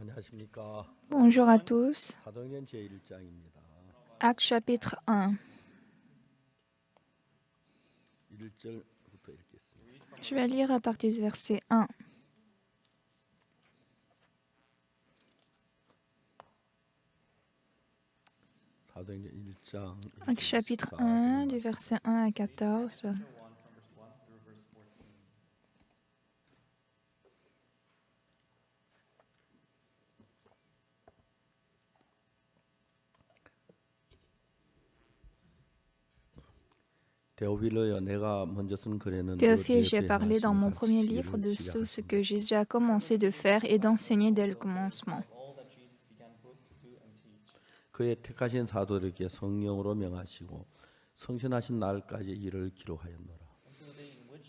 안녕하십니까. Bonjour à tous. 사도행전 제1장입니다. Acte chapitre 1. 1절부터 읽겠습니다. Je vais lire à partir du verset 1. 사도행전 1장 Acte chapitre 1, du verset 1 à 14. Théophile, j'ai parlé dans mon premier livre de tout ce que Jésus a commencé de faire et d'enseigner dès le commencement. 그의 택하신 사도들에게 성령으로 명하시고 성신하신 날까지 이를 기록하였노라.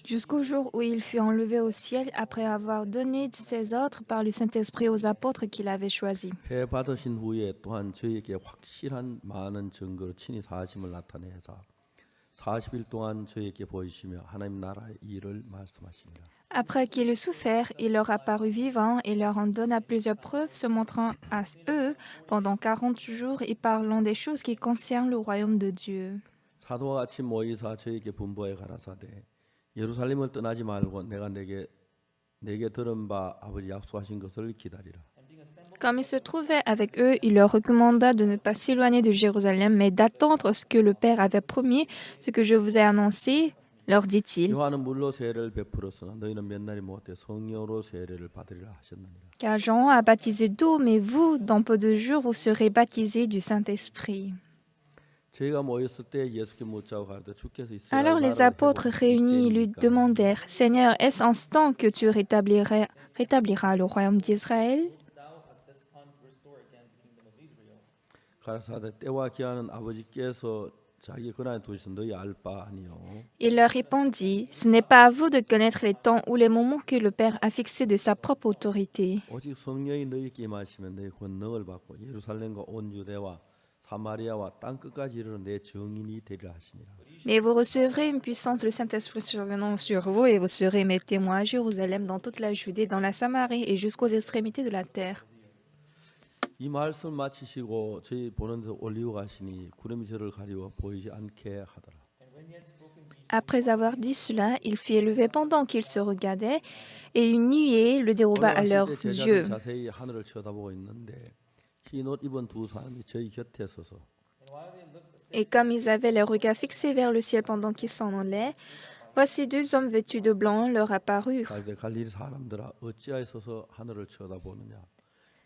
Jusqu'au jour où il fut enlevé au ciel après avoir donné ses ordres par le Saint-Esprit aux apôtres qu'il avait choisis. 회 받으신 후에 또한 저에게 확실한 많은 증거로 친히 사심을 나타내사 40일 동안 저에게 보이시며 하나님 나라의 일을 말씀하십니다. Après qu'il eut souffert, il leur apparut vivant et leur en donna plusieurs preuves, se montrant à eux pendant 40 jours et parlant des choses qui concernent le royaume de Dieu. 사도와 같이 모이사 저에게 분부해 가라사대 예루살렘을 떠나지 말고 내가 내게 들은 바 아버지 약속하신 것을 기다리라. Comme il se trouvait avec eux, il leur recommanda de ne pas s'éloigner de Jérusalem, mais d'attendre ce que le Père avait promis, ce que je vous ai annoncé, leur dit-il. 요한은 물로 세례를 베풀었으나 너희는 몇 날이 못해 성령으로 세례를 받으리라 하셨느니라. Car Jean a baptisé d'eau, mais vous, dans peu de jours, vous serez baptisés du Saint-Esprit. 저희가 모였을 때 예수께 묻자고 가르쳐 주께서 이스라엘 Alors les 나라를 apôtres réunis lui demandèrent, Seigneur, est-ce en ce temps que tu rétabliras le royaume d'Israël? 가라사대 때와 기한은 아버지께서 자기 권한에 두신 너희 알 바 아니요. Il leur répondit, ce n'est pas à vous de connaître les temps ou les moments que le Père a fixés de sa propre autorité. 오직 성령이 너희에게 임하시면 너희 권능을 받고 예루살렘과 온 유대와 사마리아와 땅 끝까지 이르러 내 증인이 되리라 하시니라. Mais vous recevrez une puissance du Saint-Esprit survenant sur vous et vous serez mes témoins à Jérusalem, dans toute la Judée, dans la Samarie et jusqu'aux extrémités de la terre. 이 말씀 마치시고 저희 보는 데서 올리고 가시니 구름이 저를 가리워 보이지 않게 하더라. Après avoir dit cela, il fit élever pendant qu'ils se regardaient, et une nuée le déroba à leurs 올라가실 때 yeux. 제자들이 자세히 하늘을 쳐다보고 있는데 흰 옷 입은 두 사람이 저희 곁에 서서 Et comme ils avaient les regards fixés vers le ciel pendant qu'ils s'en allaient, voici deux hommes vêtus de blanc leur apparurent. 갈릴리 사람들아 어찌하여 서서 하늘을 쳐다보느냐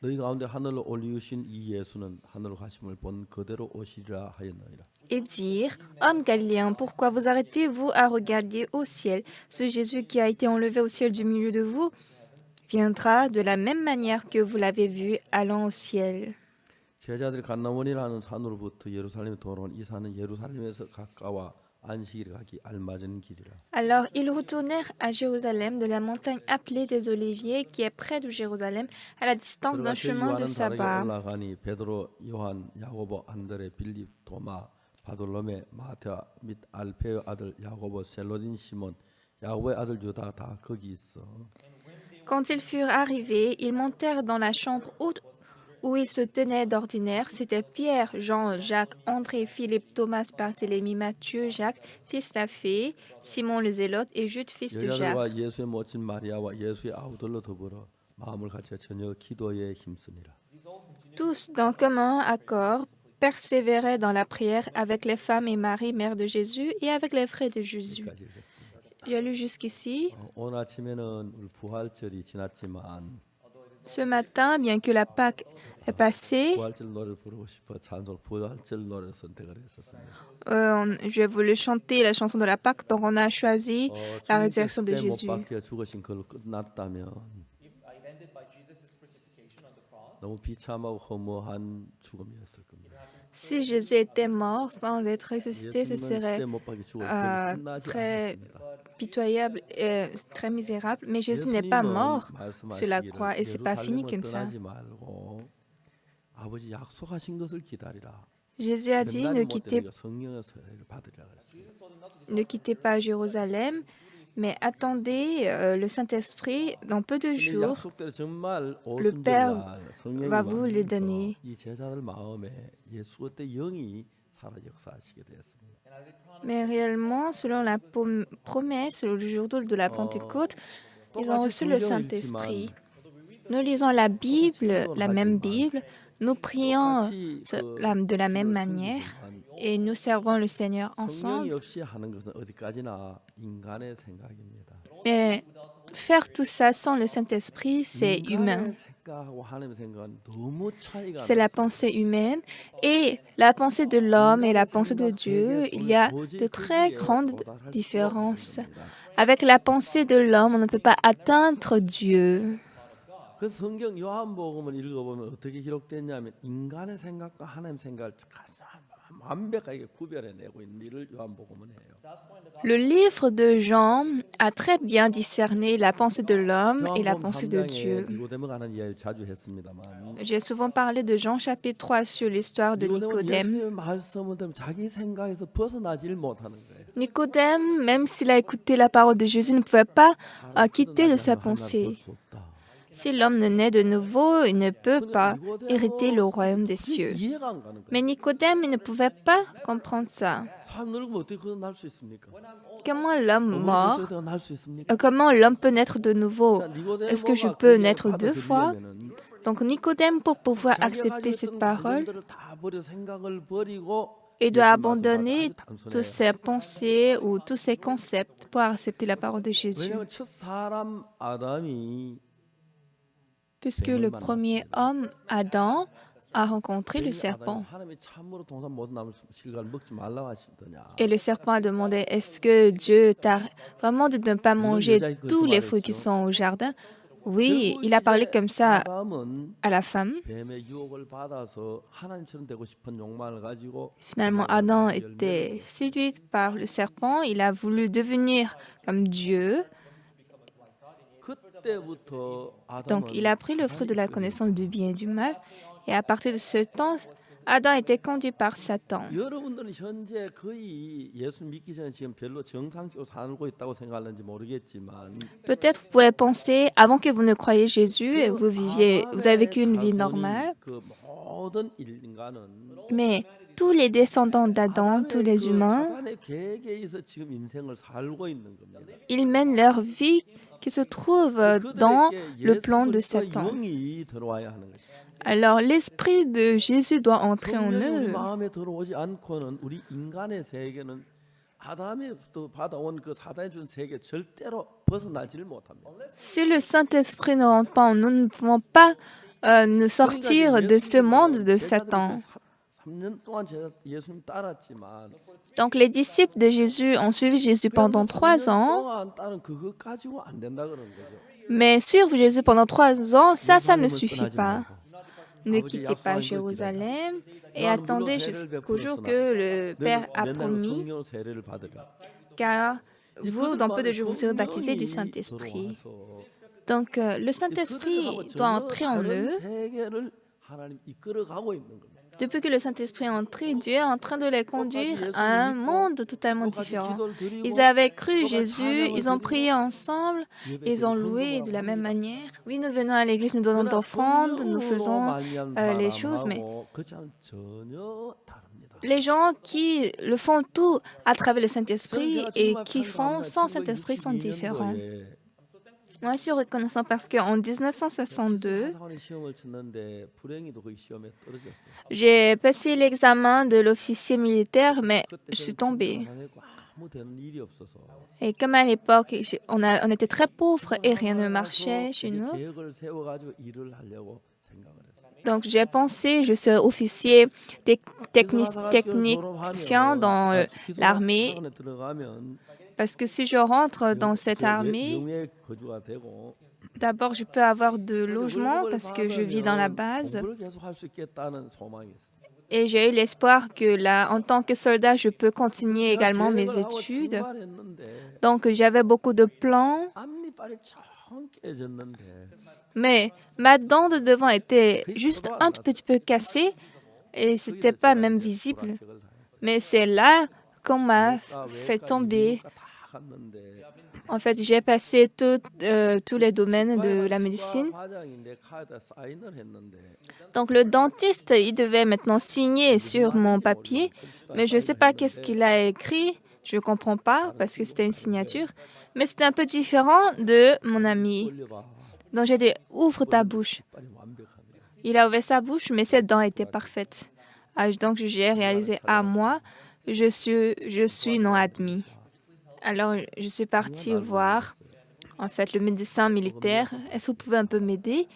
너희 가운데 하늘로 올리우신 이 예수는 하늘로 가심을 본 그대로 오시리라 하였느니라. Et dirent, Hommes galiléens, pourquoi vous arrêtez-vous à regarder au ciel? Ce Jésus qui a été enlevé au ciel du milieu de vous viendra de la même manière que vous l'avez vu allant au ciel. 제자들이 간나원이라는 산으로부터 예루살렘에 돌아온 이 산은 예루살렘에서 가까워 안식일 가기 알맞은 길이라. Alors ils retournèrent à Jérusalem de la montagne appelée des Oliviers qui est près de Jérusalem à la distance d'un chemin de 요한은 다르게 sabbat. 올라가니 베드로, 요한, 야고보, 안드레, 빌립, 도마, 바돌로메, 마테아 및 알페의 아들 야고보, 셀로딘 시몬, 야고보의 아들 유다 다 거기 있어. Quand ils furent arrivés, ils montèrent dans la chambre haute où ils se tenaient d'ordinaire. C'étaient Pierre, Jean, Jacques, André, Philippe, Thomas, Barthélemy, Matthieu, Jacques, fils d'Alphée, Simon le Zélote et Jude, fils de Jacques. 여자들과 예수의 모친 마리아와 예수의 아우들로 더불어 마음을 같이 저녁 기도에 힘쓰니라. Tous, d'un commun accord, persévéraient dans la prière avec les femmes et Marie, mère de Jésus, et avec les frères de Jésus. 여기까지 읽겠습니다. J'ai lu jusqu'ici. 오늘 아침에는 우리 부활절이 지났지만 Ce matin, bien que la Pâque est passée, 부활절 노래를 부르고 싶어 찬송 부활절 노래를 선택을 했었습니다. j'ai voulu chanter la chanson de la Pâque, donc on a choisi la 주님께 résurrection de 십자가에 못 Jésus. 박혀 죽으신 걸로 끝났다면 너무 비참하고 허무한 죽음이었을 겁니다. Si Jésus était mort sans être ressuscité, ce 예수님은 serait 십자가에 못 박혀 죽어 결국 끝나지 très 않았습니다. pitoyable et très misérable. Mais Jésus n'est pas mort sur la croix et c'est pas fini comme ça. 떠나지 말고 아버지 약속하신 것을 기다리라. Jésus a dit, 몇 날이 못 되니까 성령의 세례를 받으리라 그랬습니다. ne quittez pas Jérusalem, Mais attendez le Saint-Esprit, dans peu de 근데 이 jours, 약속대로 정말 le Père 오순절날 성령이 va vous le 왕래해서 donner. 이 제자들 마음에 예수 그때 영이 살아 역사하시게 되었습니다. Mais réellement, selon la promesse, le jour de la Pentecôte, ils ont 똑같이 reçu le 성경을 Saint-Esprit. 읽지만 Nous lisons la 똑같이 Bible, 기도는 la même 하지만 Bible, nous prions 똑같이 de la même 주를 manière 섬기지만 et nous servons le Seigneur 성령이 ensemble. 없이 하는 것은 어디까지나 인간의 생각입니다. Mais faire tout ça sans le Saint-Esprit, c'est humain. 인간의 생각하고 하나님의 생각은 너무 차이가 C'est la 나서 pensée humaine et la pensée de l'homme et la pensée de Dieu, il y a de très grandes différences. Avec la pensée de l'homme, on ne peut pas atteindre Dieu. 그래서 성경 요한복음을 읽어보면 어떻게 기록됐냐면 인간의 생각과 하나님의 생각을 가장 완벽하게 구별해내고 있는 일을 요한복음은 해요. Le livre de Jean a très bien discerné la pensée de l'homme et la 요한복음 pensée de 3장에 Dieu. 니고데모 가는 이야기를 자주 했습니다만 J'ai souvent parlé de Jean chapitre 3 sur l'histoire de 니고데모는 Nicodème. 예수님의 말씀을 들으면 자기 생각에서 벗어나질 못하는 거예요. Nicodème, même s'il a écouté la parole de Jésus, ne pouvait pas 사람이 quitter de 벗어나지 sa 않으면 하나님을 볼 pensée. 수 없다. Si l'homme ne naît de nouveau, il ne peut 근데 pas hériter le 니고데모 royaume des 도저히 cieux. 이해가 안 가는 Mais 거예요. Nicodème, il ne pouvait pas comprendre ça. 사람 늙으면 어떻게 그거 날 수 있습니까? Comment l'homme 어머니 mort, 뱃속에서 날 수 있습니까? comment l'homme peut naître de nouveau? 자, Est-ce que je 니고데모가 peux 그 이야기를 naître deux fois? 받아들이려면은 Donc Nicodème, pour pouvoir 자기가 accepter 가지고 cette 있던 parole, 관념들을 다 버려 생각을 버리고 il doit 예수님 말씀 abandonner 아주 단순해요. toutes ses pensées ou tous ses concepts pour accepter la parole de Jésus. 왜냐하면 첫 사람 아담이 Puisque le premier homme, Adam, a rencontré le 아담이 serpent. 하나님이 참으로 동산 모든 나무 실과를 먹지 말라고 하시더냐. Et le serpent a demandé, est-ce que Dieu t'a vraiment dit de ne pas manger tous les fruits qui sont au jardin? Oui, 결국 il a parlé 이제 comme ça 아담은 à la femme. 뱀의 유혹을 받아서 하나님처럼 되고 싶은 욕망을 가지고 Finalement, Adam était séduit par le serpent. Il a voulu devenir comme Dieu. 그때부터 Donc, il a pris le fruit de la connaissance du bien et du mal. Et à partir de ce temps, Adam était conduit par Satan. 여러분들은 현재 거의 예수 믿기 전에 지금 별로 정상적으로 살고 있다고 생각하는지 모르겠지만 Peut-être vous pouvez penser, avant que vous ne croyiez Jésus, vous avez vécu une vie normale. 그 모든 인간은 Mais tous les descendants d'Adam, tous les humains, 사단의 계획에 의해서 지금 인생을 살고 있는 겁니다. ils mènent leur vie qui se trouve dans le plan de Satan. 영이 들어와야 하는 것입니다. Alors l'esprit de Jésus doit entrer en 성령이 우리 eux. 마음에 들어오지 않고는 우리 인간의 세계는 아담에부터 받아온 그 사단이 준 세계 절대로 벗어나지를 못합니다. Si le Saint-Esprit ne rentre pas en nous, nous ne pouvons pas nous sortir de ce monde de Satan. 3년 동안 예수님 따랐지만 Donc les disciples de Jésus ont suivi Jésus pendant 3 ans, 동안 따른 그것 가지고 안 된다 그러는 거죠. mais suivre Jésus pendant 3 ans, ça ne 예루살렘을 suffit 떠나지 pas. 말고. Ne 아버지 quittez pas 약속한 걸 Jérusalem et 나는 attendez 물론 jusqu'au 세례를 jour 베풀었으나 que le Père a 맨날 promis, 성령 세례를 받으라. car 이 vous, 그들 dans peu de 마음에 jours, vous serez baptisés du 성령이 Saint-Esprit. 들어와서 Donc le 이 Saint-Esprit 그들하고 doit 전혀 entrer en 다른 eux. 세계를 하나님 이끌어가고 있는 겁니다. Depuis que le Saint-Esprit est entré, Dieu est en train de les conduire à un monde totalement différent. Ils avaient cru Jésus, ils ont prié ensemble, ils ont loué de la même manière. Oui, nous venons à l'église, nous donnons d'offrandes, nous faisons les choses, mais les gens qui le font tout à travers le Saint-Esprit et qui font sans Saint-Esprit sont différents. Moi, je suis reconnaissant parce qu'en 1962, j'ai passé l'examen de l'officier militaire, mais je suis tombée. Et comme à l'époque, on était très pauvres et rien ne marchait chez nous, donc j'ai pensé, je serai officier technicien dans l'armée, parce que si je rentre dans cette armée, d'abord je peux avoir de logement parce que je vis dans la base. Et j'ai eu l'espoir que là, en tant que soldat, je peux continuer également mes études. Donc j'avais beaucoup de plans. Mais ma dent de devant était juste un tout petit peu cassée et c'était pas même visible. Mais c'est là qu'on m'a fait tomber. En fait, j'ai passé tous les domaines de la médecine. 과장이 내 카드에 사인을 했는데 Donc le dentiste, il devait maintenant signer sur mon papier, mais je ne sais pas qu'est-ce qu'il a écrit. Je ne comprends pas parce que c'était une signature. Mais c'était un peu différent de mon ami. 벌려봐. Donc j'ai dit, ouvre ta bouche. 빨리 완벽하네. Il a ouvert sa bouche, mais ses dents étaient parfaites. Donc j'ai réalisé, moi, je suis non admis. Alors je suis partie voir, en fait, le médecin militaire. Est-ce que vous pouvez un peu m'aider?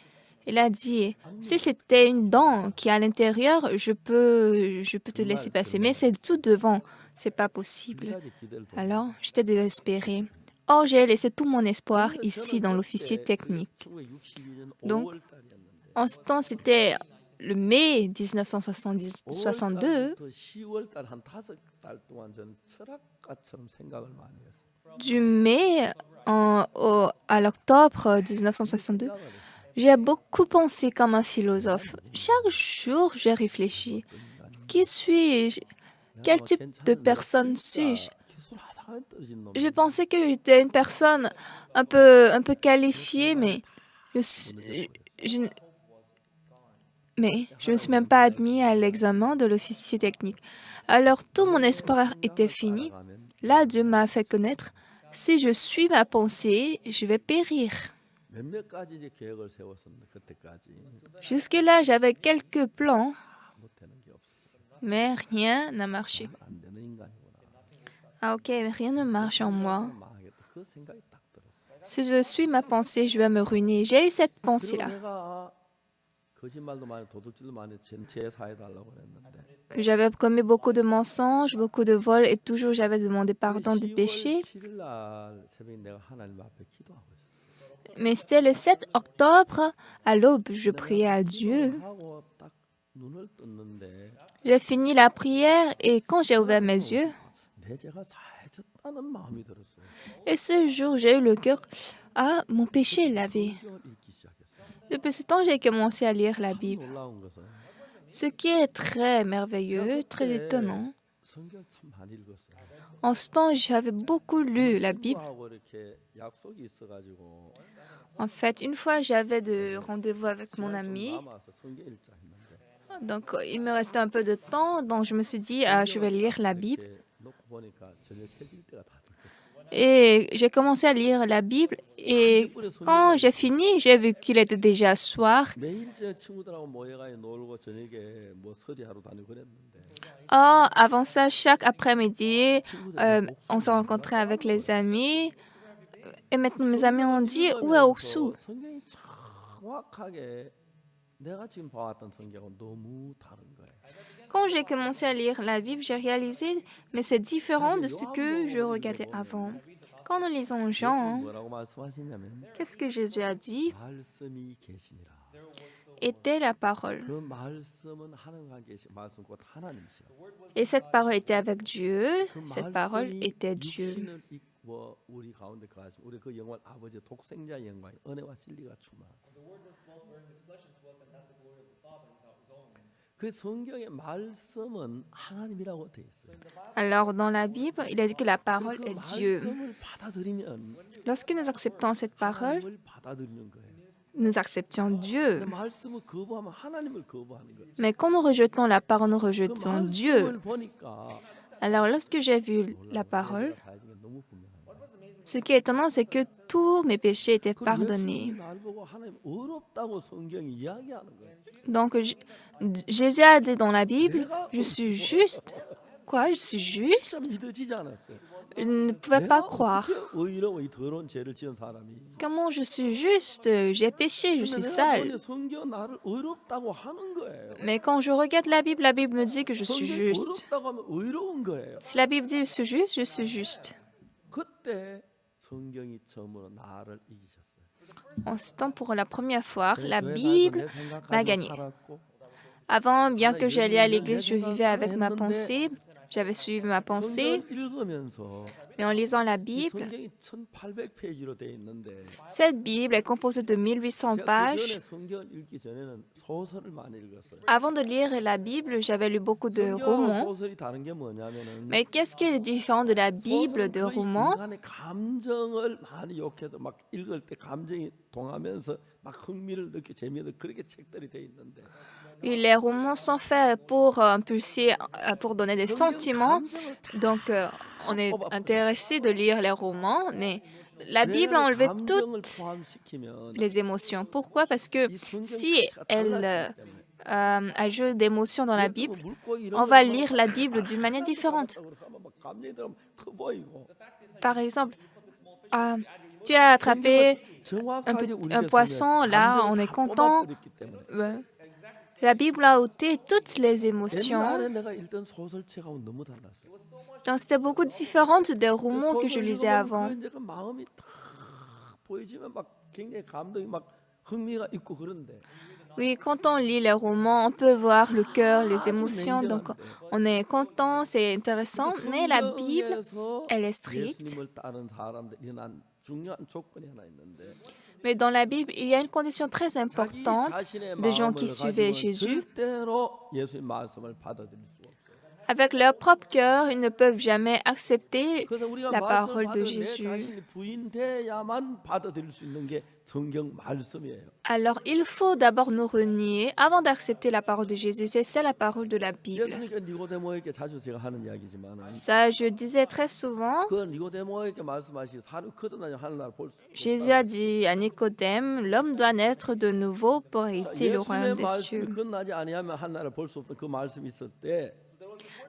Il a dit, si c'était une dent qui est à l'intérieur, je peux te laisser passer, mais c'est tout devant. C'est pas possible. 가지 기대를 둬. Alors, j'étais désespérée. Or, j'ai laissé tout mon espoir ici dans l'officier technique. 1962년 Donc, 5월 달이었는데 En ce temps, c'était le mai 1962. 10월 달 한 5달 동안 저는 철학가처럼 생각을 많이 했어요. Du mai à l'octobre 1962, j'ai beaucoup pensé comme un philosophe. Chaque jour, j'ai réfléchi. Qui suis-je? Quel type de personne suis-je? Je pensais que j'étais une personne un peu qualifiée, mais je ne suis même pas admis à l'examen de l'officier technique. Alors tout mon espoir était fini. Là, Dieu m'a fait connaître, si je suis ma pensée, je vais périr. 몇몇 가지 이제 계획을 세웠었는데 그때까지 Jusque-là, j'avais quelques plans, 못 되는 게 없었어요. mais rien n'a marché. 안 되는 인간이구나. Ah ok, mais rien ne marche en moi. 망하겠다. 그 생각이 딱 들었어요. Si je suis ma pensée, je vais me ruiner. J'ai eu cette 그리고 pensée-là. 내가 거짓말도 많이 도둑질도 많이 제사해 달라고 그랬는데 J'avais commis beaucoup de mensonges, beaucoup de vols, et toujours j'avais demandé pardon des péchés. 7일 날 새벽에 내가 하나님 앞에 기도하고 있었어요. Mais c'était le 7 octobre, à l'aube, je priais à Dieu. 하고 딱 눈을 떴는데 J'ai fini la prière et quand j'ai ouvert mes yeux, 내 죄가 사해졌다는 마음이 들었어요. et ce jour, j'ai eu le cœur, mon péché est lavé. 성경을 읽기 시작했어요. Depuis ce temps, j'ai commencé à lire la 참 Bible. 놀라운 것은 Ce qui est très merveilleux, très étonnant. 성경 참 많이 읽었어요. En ce temps, j'avais beaucoup lu la Bible. 친구하고 이렇게 약속이 있어가지고 En fait, une fois, j'avais de rendez-vous avec mon 시간이 좀 ami. 남아서 성경 읽자 했는데 Donc, il me restait un peu de temps. Donc, je me suis dit, je vais lire la Bible. 이렇게 놓고 보니까 저녁 해질 때가 다 됐거든요. Et j'ai commencé à lire la Bible. Et quand j'ai fini, j'ai vu qu'il était déjà soir. 매일 저 친구들하고 모여가 놀고 저녁에 뭐 서리하러 다니고 그랬는데 Or, avant ça, chaque après-midi, 친구들이 on se rencontrait avec les amis. Et maintenant, mes amis ont dit, où est Oksu? 성경이 정확하게 내가 지금 봐왔던 성경은 너무 다른 거예요. Quand j'ai commencé à lire la Bible, j'ai réalisé, mais c'est différent de ce que je regardais avant. Quand nous lisons 예수님 Jean, 뭐라고 말씀하시냐면 qu'est-ce que Jésus a dit? 말씀이 계시니라. Était la parole. 그 말씀은 하나님과 계시 말씀 곧 하나님이시라. Et cette parole était avec Dieu. 그 Cette parole 말씀이 était Dieu. 육신을 입고 우리 가운데 거하시고 우리 그 영광 아버지 독생자 영광 은혜와 진리가 충만하다. 그 성경의 말씀은 하나님이라고 돼 있어요. Alors, dans la Bible, il a dit que la parole 그 est Dieu. 말씀을 받아들이면 Lorsque nous acceptons cette parole, 하나님을 받아들이는 거예요. nous acceptions Dieu. 근데 말씀을 거부하면 하나님을 거부하는 거예요. Mais quand nous rejetons la parole, nous 그 rejetons Dieu. 말씀을 보니까 Alors, lorsque j'ai vu la parole, 내가 가진 게 너무 분명한 거예요. ce qui est étonnant, c'est que tous mes péchés étaient 그리고 pardonnés. 예수님이 날 보고 하나님 어렵다고 성경이 이야기하는 거예요. Donc, Jésus a dit dans la Bible, je suis juste. Quoi, je suis juste? 진짜 믿어지지 않았어요. Je ne pouvais pas 내가 croire. 어떻게 의로워 이 더러운 죄를 지은 사람이. Comment je suis juste? J'ai péché, je suis 근데 내가 sale. 보니 성경 나를 의롭다고 하는 거예요. Mais quand je regarde la Bible me dit que je suis 성경이 juste. 의롭다고 하면 의로운 거예요. Si la Bible dit je suis juste, je suis juste. 그때 성경이 처음으로 나를 이기셨어요. En ce temps, pour la première fois, la 교회 Bible 다니고 내 생각 m'a 가지고 gagné. 살았고 Avant, bien que j'allais à l'église, je vivais avec ma pensée. J'avais suivi ma pensée, 성경을 읽으면서 mais en lisant la 이 Bible, 성경이 1800페이지로 되어 있는데 cette Bible est composée de 1800 제가 그 전에 pages. 성경을 읽기 전에는 소설을 많이 읽었어요. Avant de lire la Bible, j'avais lu beaucoup de 성경하고 romans. 소설이 다른 게 뭐냐면은 Mais qu'est-ce qui est différent de la Bible 소설은 de 거의 romans? 인간의 감정을 많이 욕해서 막 읽을 때 감정이 동하면서 막 흥미를 느끼고 재미를 그렇게 책들이 돼 있는데 Oui, les romans sont faits pour impulser, pour donner des 성경 sentiments. 감정을 다 Donc, on est 뽑아 intéressé de lire les romans, mais la 내 Bible a 안에 enlevé 감정을 toutes 포함시키면 les émotions. Pourquoi? Parce que 이 성경 si 자체가 elle 달라지기 때문에 ajoute d'émotions dans la 예를 Bible, 들면 물고기 이런 on va 데는 lire la Bible d'une manière différente. 막 감정이 들어가면 커 보이고 Par exemple, tu as attrapé 정확하게 un poisson, là, on est content. 뽑아버렸기 때문에 Ouais. La Bible a ôté toutes les émotions. 옛날에 내가 읽던 소설책하고 너무 달랐어요. Donc, c'était beaucoup différent des 그 romans que je 소설 lisais 읽으면 avant. 그 이제 그 마음이 탁 보이지만 막 굉장히 감동이 막 흥미가 있고 그런데 Oui, quand on lit les romans, on peut voir le cœur, les 아주 émotions. Donc, 냉정한데 on est content, c'est intéressant. Mais la Bible, 성경에서 elle est stricte. 예수님을 따른 사람들이 난 중요한 조건이 하나 있는데 Mais dans la Bible, il y a une condition très 자기 importante 자신의 des gens 마음을 qui suivaient 가지고는 Jésus. 절대로 예수의 말씀을 받아들일 수가 없어요. Avec leur propre cœur, ils ne peuvent jamais accepter 그래서 우리가 la 말씀을 parole de 받을 내 Jésus. 자신이 부인돼야만 받아들일 수 있는 게 성경 말씀이에요. Alors, il faut d'abord nous renier avant d'accepter la parole de Jésus. C'est ça la parole de la Bible. 예수님께 니고데모에게 자주 제가 하는 이야기지만 Ça, je disais très souvent. 그 니고데모에게 말씀하시 사람 거듭나냐 하늘나라 볼수 Jésus a dit à Nicodème, l'homme doit naître de nouveau pour hériter le royaume 예수님의 des 말씀이 cieux. 끝나지 아니하면 하늘나라 볼 수 없던 그 말씀이 있을 때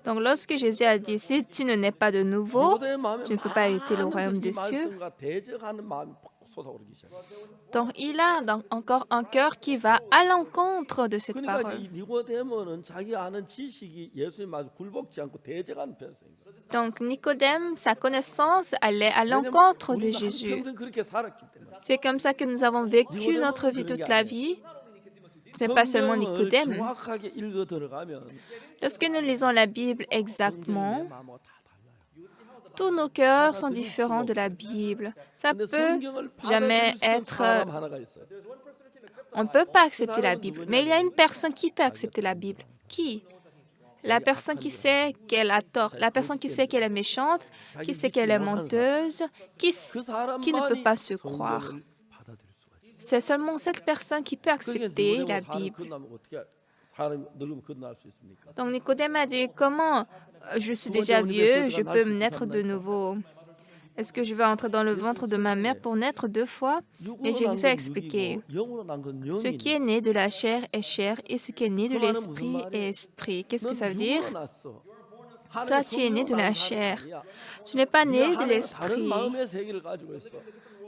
Donc, lorsque Jésus a dit, si tu ne nais pas de nouveau, 니고데모의 마음에 tu ne peux pas hériter le 많은 royaume 이 des cieux. 말씀과 대적하는 마음이 팍 솟아오르기 시작해요. Donc, il a donc encore un cœur qui va à l'encontre de cette 그러니까 parole. 이 니고데모는 자기 아는 지식이 예수의 말씀 굴복지 않고 대적하는 편성인 거예요. Donc, Nicodème, sa connaissance allait à l'encontre de 우리가 Jésus. 한평생 그렇게 살았기 때문에 C'est comme ça que nous avons vécu notre vie toute la vie. Ce n'est pas seulement 성경을 Nicodème. 정확하게 읽어 들어가면 Lorsque nous lisons la Bible 성경이 내 exactement, 마음하고 다 달라요. tous nos cœurs sont différents de la Bible. Ça 근데 peut 성경을 jamais 받아들일 수 있는 être... 사람 하나가 있어요. On ne peut pas accepter la Bible. Mais il y a une personne qui peut accepter la Bible. Qui? La personne qui sait qu'elle a tort, la personne qui sait qu'elle est méchante, qui sait qu'elle est menteuse, qui ne peut pas se croire. 성경을 받아들일 수가 있어요. C'est seulement cette personne qui peut 그게 accepter la 니고데모 사람 Bible. 끝나면 어떻게 사람이 늙으면 끝날 수 있습니까? Donc Nicodème a dit, comment je suis déjà vieux, je peux me naître de nouveau. Est-ce que je vais entrer dans le ventre de ma mère pour naître deux fois? Et Jésus a expliqué, 영으로 난 건 ce 영이니. qui est né de la chair est chair et ce qui est né de l'esprit est esprit. Qu'est-ce que ça veut dire? Toi, tu es né de la chair. Tu n'es pas né de l'esprit.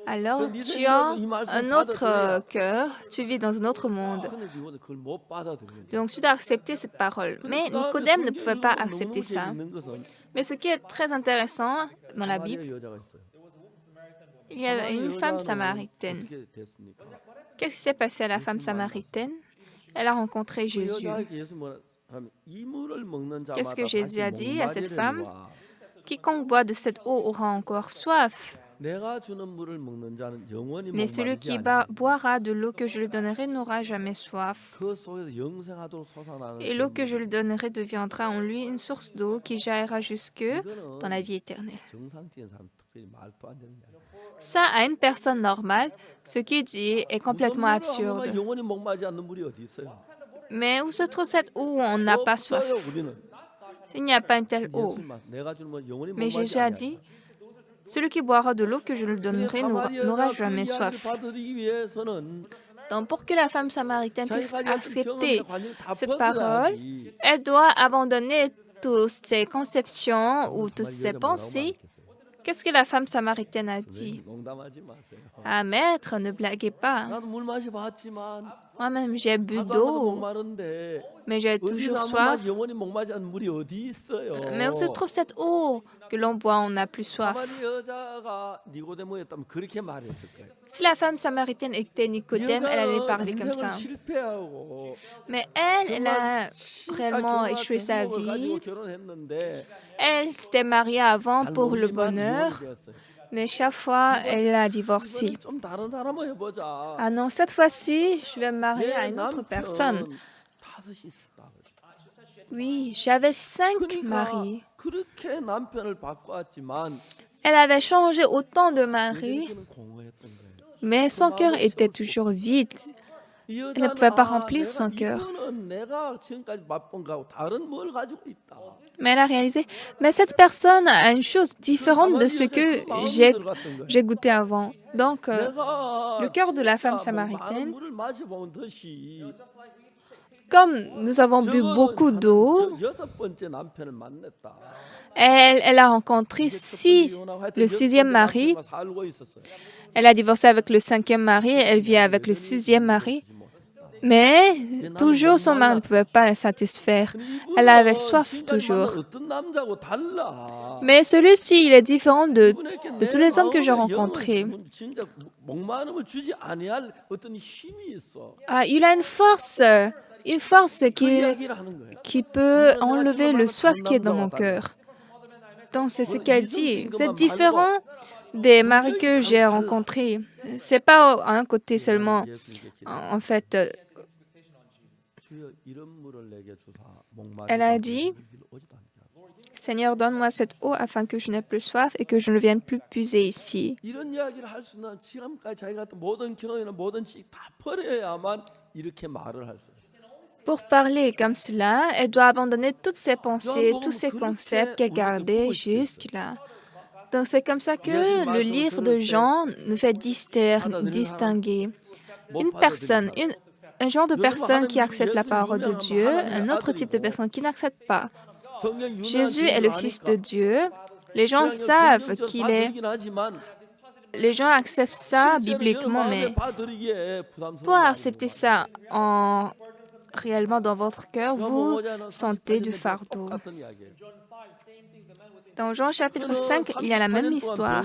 Alors, tu as un autre cœur, tu vis dans un autre monde. Donc, tu dois accepter cette parole. Mais Nicodème ne pouvait pas accepter ça. Mais ce qui est très intéressant dans la Bible, il y avait une femme samaritaine. Qu'est-ce qui s'est passé à la femme samaritaine? Elle a rencontré Jésus. Qu'est-ce que Jésus a dit à cette femme? Quiconque boit de cette eau aura encore soif. Mais celui qui boira de l'eau que je lui donnerai n'aura jamais soif. Et l'eau que je lui donnerai deviendra en lui une source d'eau qui jaillira jusque dans la vie éternelle. Ça, à une personne normale, ce qu'il dit est complètement absurde. Mais où se trouve cette eau où on n'a pas soif? Il n'y a pas une telle eau. Mais Jésus a dit, celui qui boira de l'eau que je lui donnerai n'aura jamais soif. Donc, pour que la femme samaritaine puisse accepter cette parole, elle doit abandonner toutes ses conceptions ou toutes ses pensées. Qu'est-ce que la femme samaritaine a dit? Ah, maître, ne blaguez pas. Moi-même, j'ai bu 하도 안 가서 d'eau, 목마른데 mais j'ai 어디서 toujours 한 soif. 번만 영원히 목마르지 않는 물이 어디 Mais où se 있어요? trouve cette eau que l'on boit, on n'a plus soif? 사마리 여자가 니고데모였다면 그렇게 말했을 거예요. Si la femme samaritaine était 이 Nicodème, elle allait 여자는 parler comme 인생을 ça. 실패하고 Mais elle 정말 a 진짜 réellement 경건한 échoué sa 행복을 가지고 vie. 결혼했는데 Elle s'était mariée avant 잘 pour le 모르지만 이혼이 bonheur, 되었어요. mais chaque fois, 두 elle a 번째, divorcé. 이번엔 좀 다른 사람을 해보자. Ah non, cette fois-ci, je vais me marier à 내 une autre personne. 남편 다섯이 있었다. Oui, j'avais 5 그러니까 maris. 그렇게 남편을 바꿔왔지만 Elle avait changé autant de maris, 여자에게는 공허했던 거예요. mais son cœur était toujours vide. 이 Elle ne 여자는 pouvait pas 아, remplir son cœur. 이거는 내가 지금까지 맛본 거하고 다른 뭘 가지고 있다. Mais elle a réalisé, mais cette personne a une chose différente de ce que j'ai goûté avant. Donc, le cœur de la femme samaritaine, 물을 마셔본 듯이 comme nous avons bu beaucoup d'eau, 여섯 번째 남편을 만났다. elle a rencontré le 6e mari. 살고 있었어요. Elle a divorcé avec le 5e mari, elle vit avec le 6e mari. Mais toujours son mari ne pouvait pas la satisfaire. Elle avait soif toujours. 어떤 남자하고 달라. Mais celui-ci, il est différent de tous les hommes que j'ai rencontrés. 진짜 목마름을 주지 아니할 어떤 힘이 있어. Ah, il a une force 그 이야기를 하는 거예요. qui peut enlever le soif qui est dans mon cœur. Donc c'est ce qu'elle dit. Vous êtes différent des maris que j'ai rencontrés. C'est pas à un côté seulement. En fait, elle a dit, Seigneur, donne-moi cette eau afin que je n'ai plus soif et que je ne vienne plus puiser ici. 이런 이야기를 할 수 있는 지금까지 자기가 했던 모든 경험이나 모든 지식 다 버려야만 이렇게 말을 할 수 있어요. Pour parler comme cela, elle doit abandonner toutes ses pensées, tous ses concepts qu'elle gardait jusque-là. Donc c'est comme ça que le livre de Jean nous fait distinguer une personne, un genre de personne qui accepte la parole de Dieu, un autre type de personne qui n'accepte pas. Jésus est le Fils de Dieu. Les gens savent qu'il est. Les gens acceptent ça bibliquement, mais pour accepter ça réellement dans votre cœur, vous sentez du fardeau. Dans Jean chapitre 5, il y a la même histoire.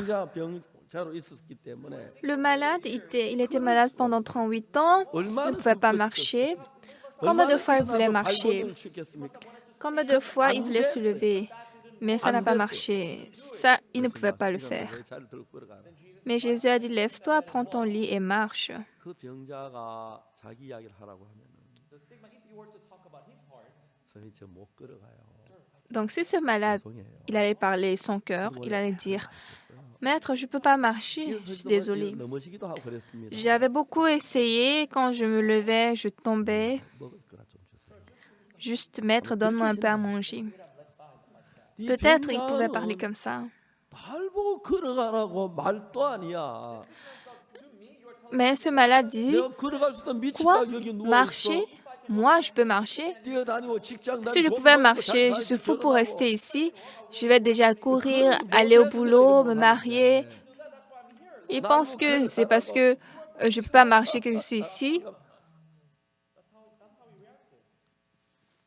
Le malade, il était malade pendant 38 ans, il ne pouvait pas marcher. Combien de fois il voulait marcher? Combien de fois il voulait se lever? Mais ça n'a pas marché. Ça, il ne pouvait pas le faire. Mais Jésus a dit, lève-toi, prends ton lit et marche. 그 병자가 자기 이야기를 하라고 하면 선생님 저 못 걸어가요. Donc si ce malade, il allait parler son cœur, il allait dire, Maître, je ne peux pas marcher, je suis désolé. 넘어지기도 하고 그랬습니다. J'avais beaucoup essayé, quand je me levais, je tombais. 먹을 거라 좀 주세요. Juste, Maître, donne-moi un peu à manger. Peut-être il pouvait parler comme ça. 발 보고 걸어가라고 말도 아니야. Mais ce malade dit, 내가 걸어갈 수 있는 quoi? 미치가 여기 누워 Marcher? 있어. Moi, je peux marcher. 뛰어다니고 직장 Si je 다니고 pouvais 돈 벌고 marcher, 잘 je suis 살고 fou pour 결혼하고. rester ici. Je vais déjà courir, aller au boulot, me marier. Il pense que c'est parce que je ne peux pas marcher que je suis ici.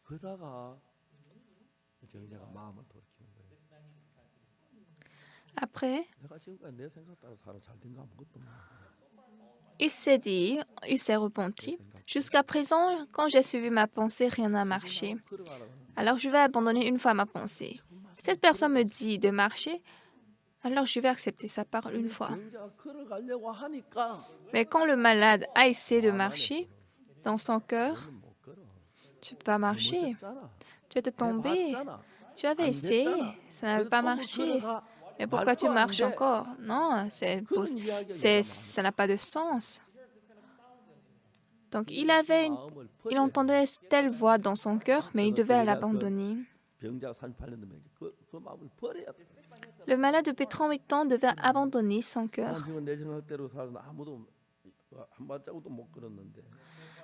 그러다가 병자가 마음을 돌이키는 거예요. Après, 내가 지금까지 내 생각 따라 살아 잘된 거 아무것도 없나. il s'est dit, il s'est repenti. Jusqu'à présent, quand j'ai suivi ma pensée, rien n'a marché. Alors je vais abandonner une fois ma pensée. Cette personne me dit de marcher, alors je vais accepter sa parole une fois. 병자가 걸어가려고 하니까 Mais quand le malade a essayé de marcher, dans son cœur, 못 걸어. tu ne peux pas marcher. 넘어졌잖아. Tu étais tombé. 해봤잖아. Tu avais essayé, ça n'avait pas marché. Mais pourquoi tu marches encore? Non, ça n'a pas de sens. Donc il entendait telle voix dans son cœur, mais il devait l'abandonner. 병자가 38년 되면 그 마음을 버려야 돼. Le malade depuis 38 ans devait abandonner son 난 cœur. 지금 내 생각대로 살아서 아무도 한 발자국도 못 걸었는데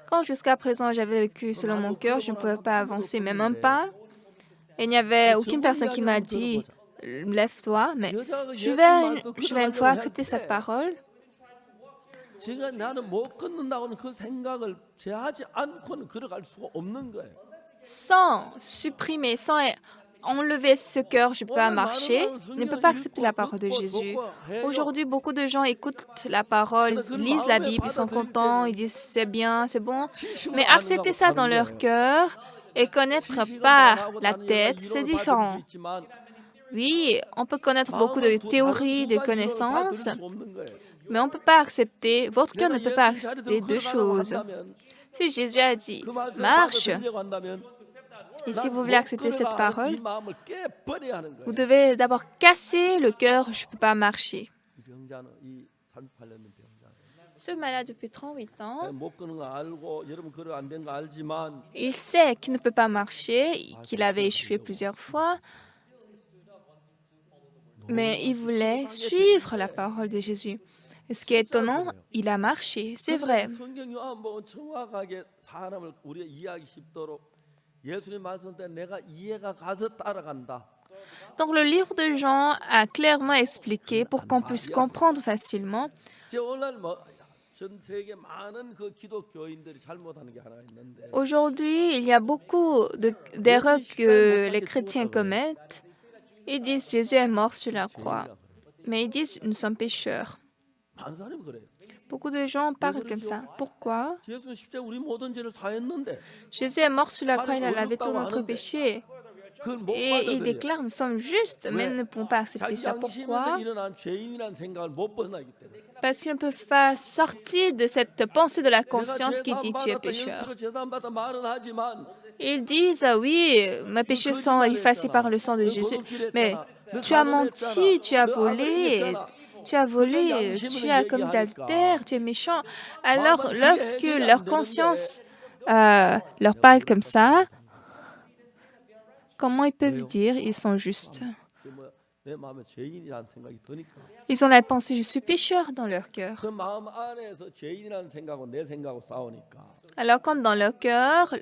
Quand jusqu'à présent j'avais vécu selon mon cœur, je ne pouvais pas avancer, même un pas. Il n'y avait aucune personne qui m'a dit lève-toi, mais je vais une fois accepter cette parole. 지금 나는 못 걷는다고는 그 생각을 제하지 않고는 걸어갈 수가 없는 거예요. Sans supprimer, sans enlever ce cœur, je ne peux pas marcher, ne peut pas accepter la parole de Jésus. Aujourd'hui, beaucoup de gens écoutent la parole, lisent la Bible, ils sont contents, ils disent c'est bien, c'est bon. Mais accepter ça dans leur cœur et connaître par la tête, c'est différent. Oui, on peut connaître beaucoup de théories, de connaissances, mais on ne peut pas accepter, votre cœur ne peut pas accepter deux choses. Si Jésus a dit, marche, et si vous voulez accepter cette parole, vous devez d'abord casser le cœur, je ne peux pas marcher. Ce malade depuis 38 ans, il sait qu'il ne peut pas marcher, qu'il avait échoué plusieurs fois, mais il voulait suivre la parole de Jésus. Et ce qui est étonnant, il a marché, c'est vrai. Donc le livre de Jean a clairement expliqué pour qu'on puisse comprendre facilement. Aujourd'hui, il y a beaucoup d'erreurs que les chrétiens commettent. Ils disent Jésus est mort sur la croix, mais ils disent nous sommes pécheurs. Beaucoup de gens parlent comme ça. Pourquoi? Jésus est mort sur la croix, il a lavé tout notre péché. Et il déclare nous sommes justes, mais nous ne pouvons pas accepter ça. Pourquoi? Parce qu'ils ne peuvent pas sortir de cette pensée de la conscience qui dit tu es pécheur. Ils disent oui, mes péchés sont effacés par le sang de Jésus. Mais tu as menti, tu as volé, tu as commis d'adultère, tu es méchant. Alors, lorsque leur conscience leur parle comme ça, comment ils peuvent dire ils sont justes? Ils ont la pensée je suis pécheur dans leur cœur. Alors, comme dans leur cœur,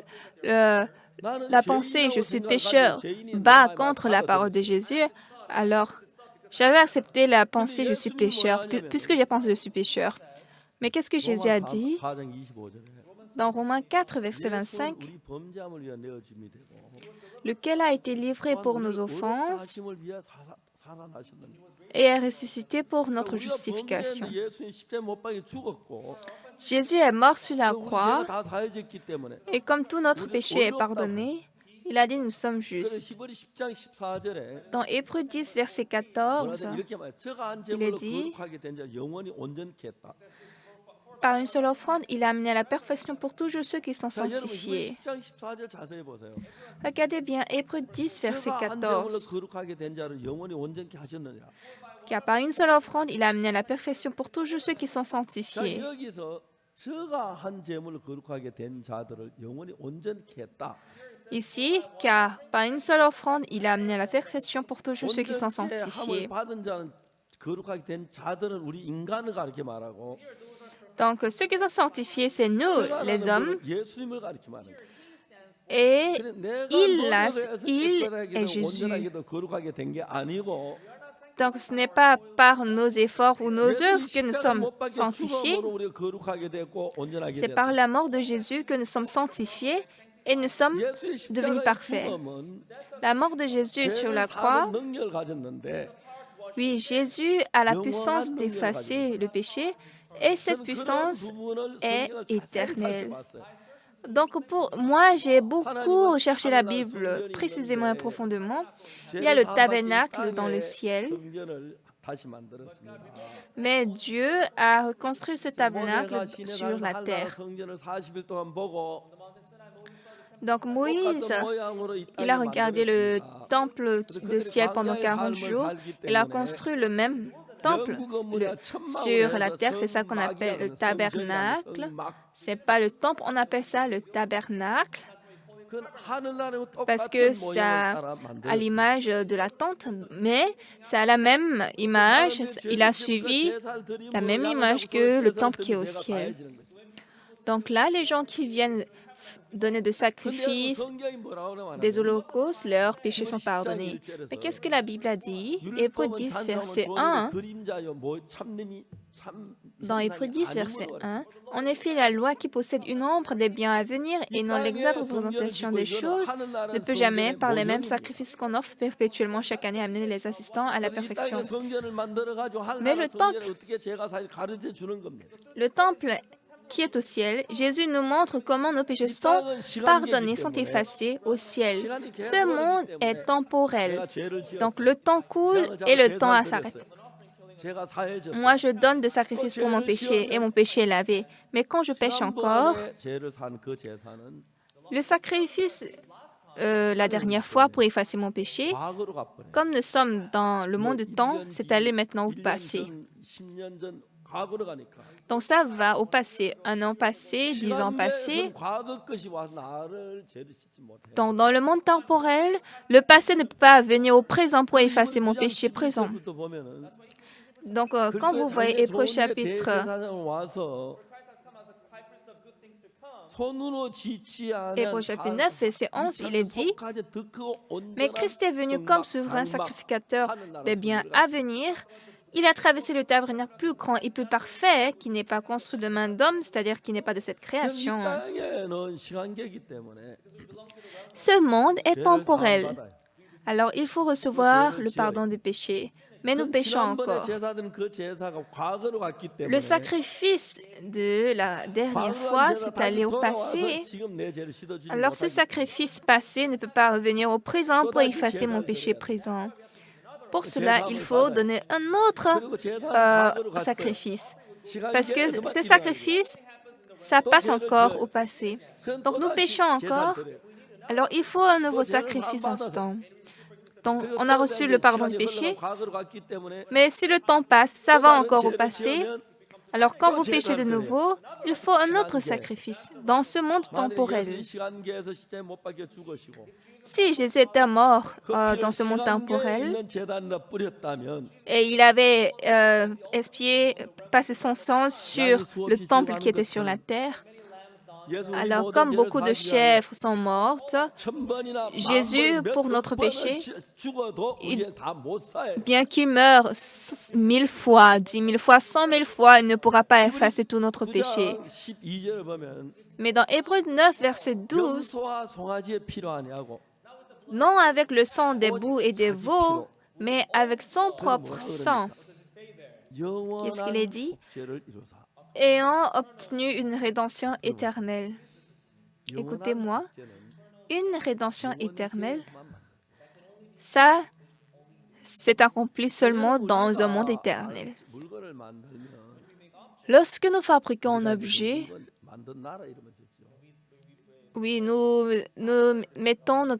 la pensée je suis pécheur bat contre la parole de Jésus, alors j'avais accepté la pensée je suis pécheur, puisque j'ai pensé je suis pécheur. Mais qu'est-ce que Jésus a dit? Dans Romains 4, verset 25, lequel a été livré pour nos offenses et est ressuscité pour notre justification. Jésus est mort sur la croix et comme tout notre péché est pardonné, il a dit nous sommes justes. Dans Hébreux 10, verset 14, il est dit par une seule offrande, il a amené à la perfection pour toujours ceux qui sont sanctifiés. Regardez bien Hébreux 10, verset 14. Car par une seule offrande, il a amené à la perfection pour toujours ceux qui sont sanctifiés. Ici, car par une seule offrande, il a amené à la perfection pour toujours ceux qui sont sanctifiés. Donc, ceux qui sont sanctifiés, c'est nous, les hommes. Et il est Jésus. Donc, ce n'est pas par nos efforts ou nos œuvres que nous sommes sanctifiés. C'est par la mort de Jésus que nous sommes sanctifiés et nous sommes devenus parfaits. La mort de Jésus sur la croix, oui, Jésus a la puissance d'effacer le péché et cette puissance est éternelle. Donc, pour moi, j'ai beaucoup recherché la Bible précisément et profondément. Il y a le tabernacle dans le ciel, mais Dieu a reconstruit ce tabernacle sur la terre. Donc, Moïse, il a regardé le temple de ciel pendant 40 jours. Il a construit le même temple sur la terre, c'est ça qu'on appelle le tabernacle. C'est pas le temple, on appelle ça le tabernacle parce que ça a l'image de la tente, mais ça a la même image, il a suivi la même image que le temple qui est au ciel. Donc là, les gens qui viennent donner des sacrifices, des holocaustes, leurs péchés sont pardonnés. Mais qu'est-ce que la Bible a dit? Hébreux 10, verset 1. Dans Hébreux 10, verset 1, en effet, la loi qui possède une ombre des biens à venir et non l'exacte représentation des choses ne peut jamais, par les mêmes sacrifices qu'on offre perpétuellement chaque année, amener les assistants à la perfection. Mais le temple qui est au ciel, Jésus nous montre comment nos péchés sont pardonnés, sont effacés au ciel. Ce monde est temporel, donc le temps coule et le temps s'arrête. Moi, je donne de sacrifices pour mon péché et mon péché est lavé. Mais quand je pêche encore, le sacrifice la dernière fois pour effacer mon péché, comme nous sommes dans le monde de temps, c'est allé maintenant au passé. Donc ça va au passé, 1 an passé, 10 ans passés. Donc dans le monde temporel, le passé ne peut pas venir au présent pour effacer mon péché présent. Donc quand vous voyez Hébreux chapitre Hébreux chapitre 9, verset 11, il est dit « Mais Christ est venu comme souverain sacrificateur des biens à venir. Il a traversé le tabernacle plus grand et plus parfait qui n'est pas construit de main d'homme, c'est-à-dire qui n'est pas de cette création. Ce monde est temporel. Alors il faut recevoir le pardon des péchés. Mais nous péchons encore. Le sacrifice de la dernière fois s'est allé au passé. Alors ce sacrifice passé ne peut pas revenir au présent pour effacer mon péché présent. Pour cela, il faut donner un autre sacrifice. Parce que ce sacrifice, ça passe encore au passé. Donc nous péchons encore. Alors il faut un nouveau sacrifice en ce temps. Donc, on a reçu le pardon du péché, mais si le temps passe, ça va encore au passé. Alors, quand vous péchez de nouveau, il faut un autre sacrifice dans ce monde temporel. Si Jésus était mort dans ce monde temporel et il avait passé son sang sur le temple qui était sur la terre, alors, comme beaucoup de chèvres sont mortes, Jésus, pour notre péché, bien qu'il meure 1000 fois, 10 000 fois, 100 000 fois, il ne pourra pas effacer tout notre péché. Mais dans Hébreux 9, verset 12, non avec le sang des boucs et des veaux, mais avec son propre sang. Qu'est-ce qu'il est dit? Ayant obtenu une rédemption éternelle. Écoutez-moi, une rédemption éternelle, ça, c'est accompli seulement dans un monde éternel. Lorsque nous fabriquons un objet, oui, nous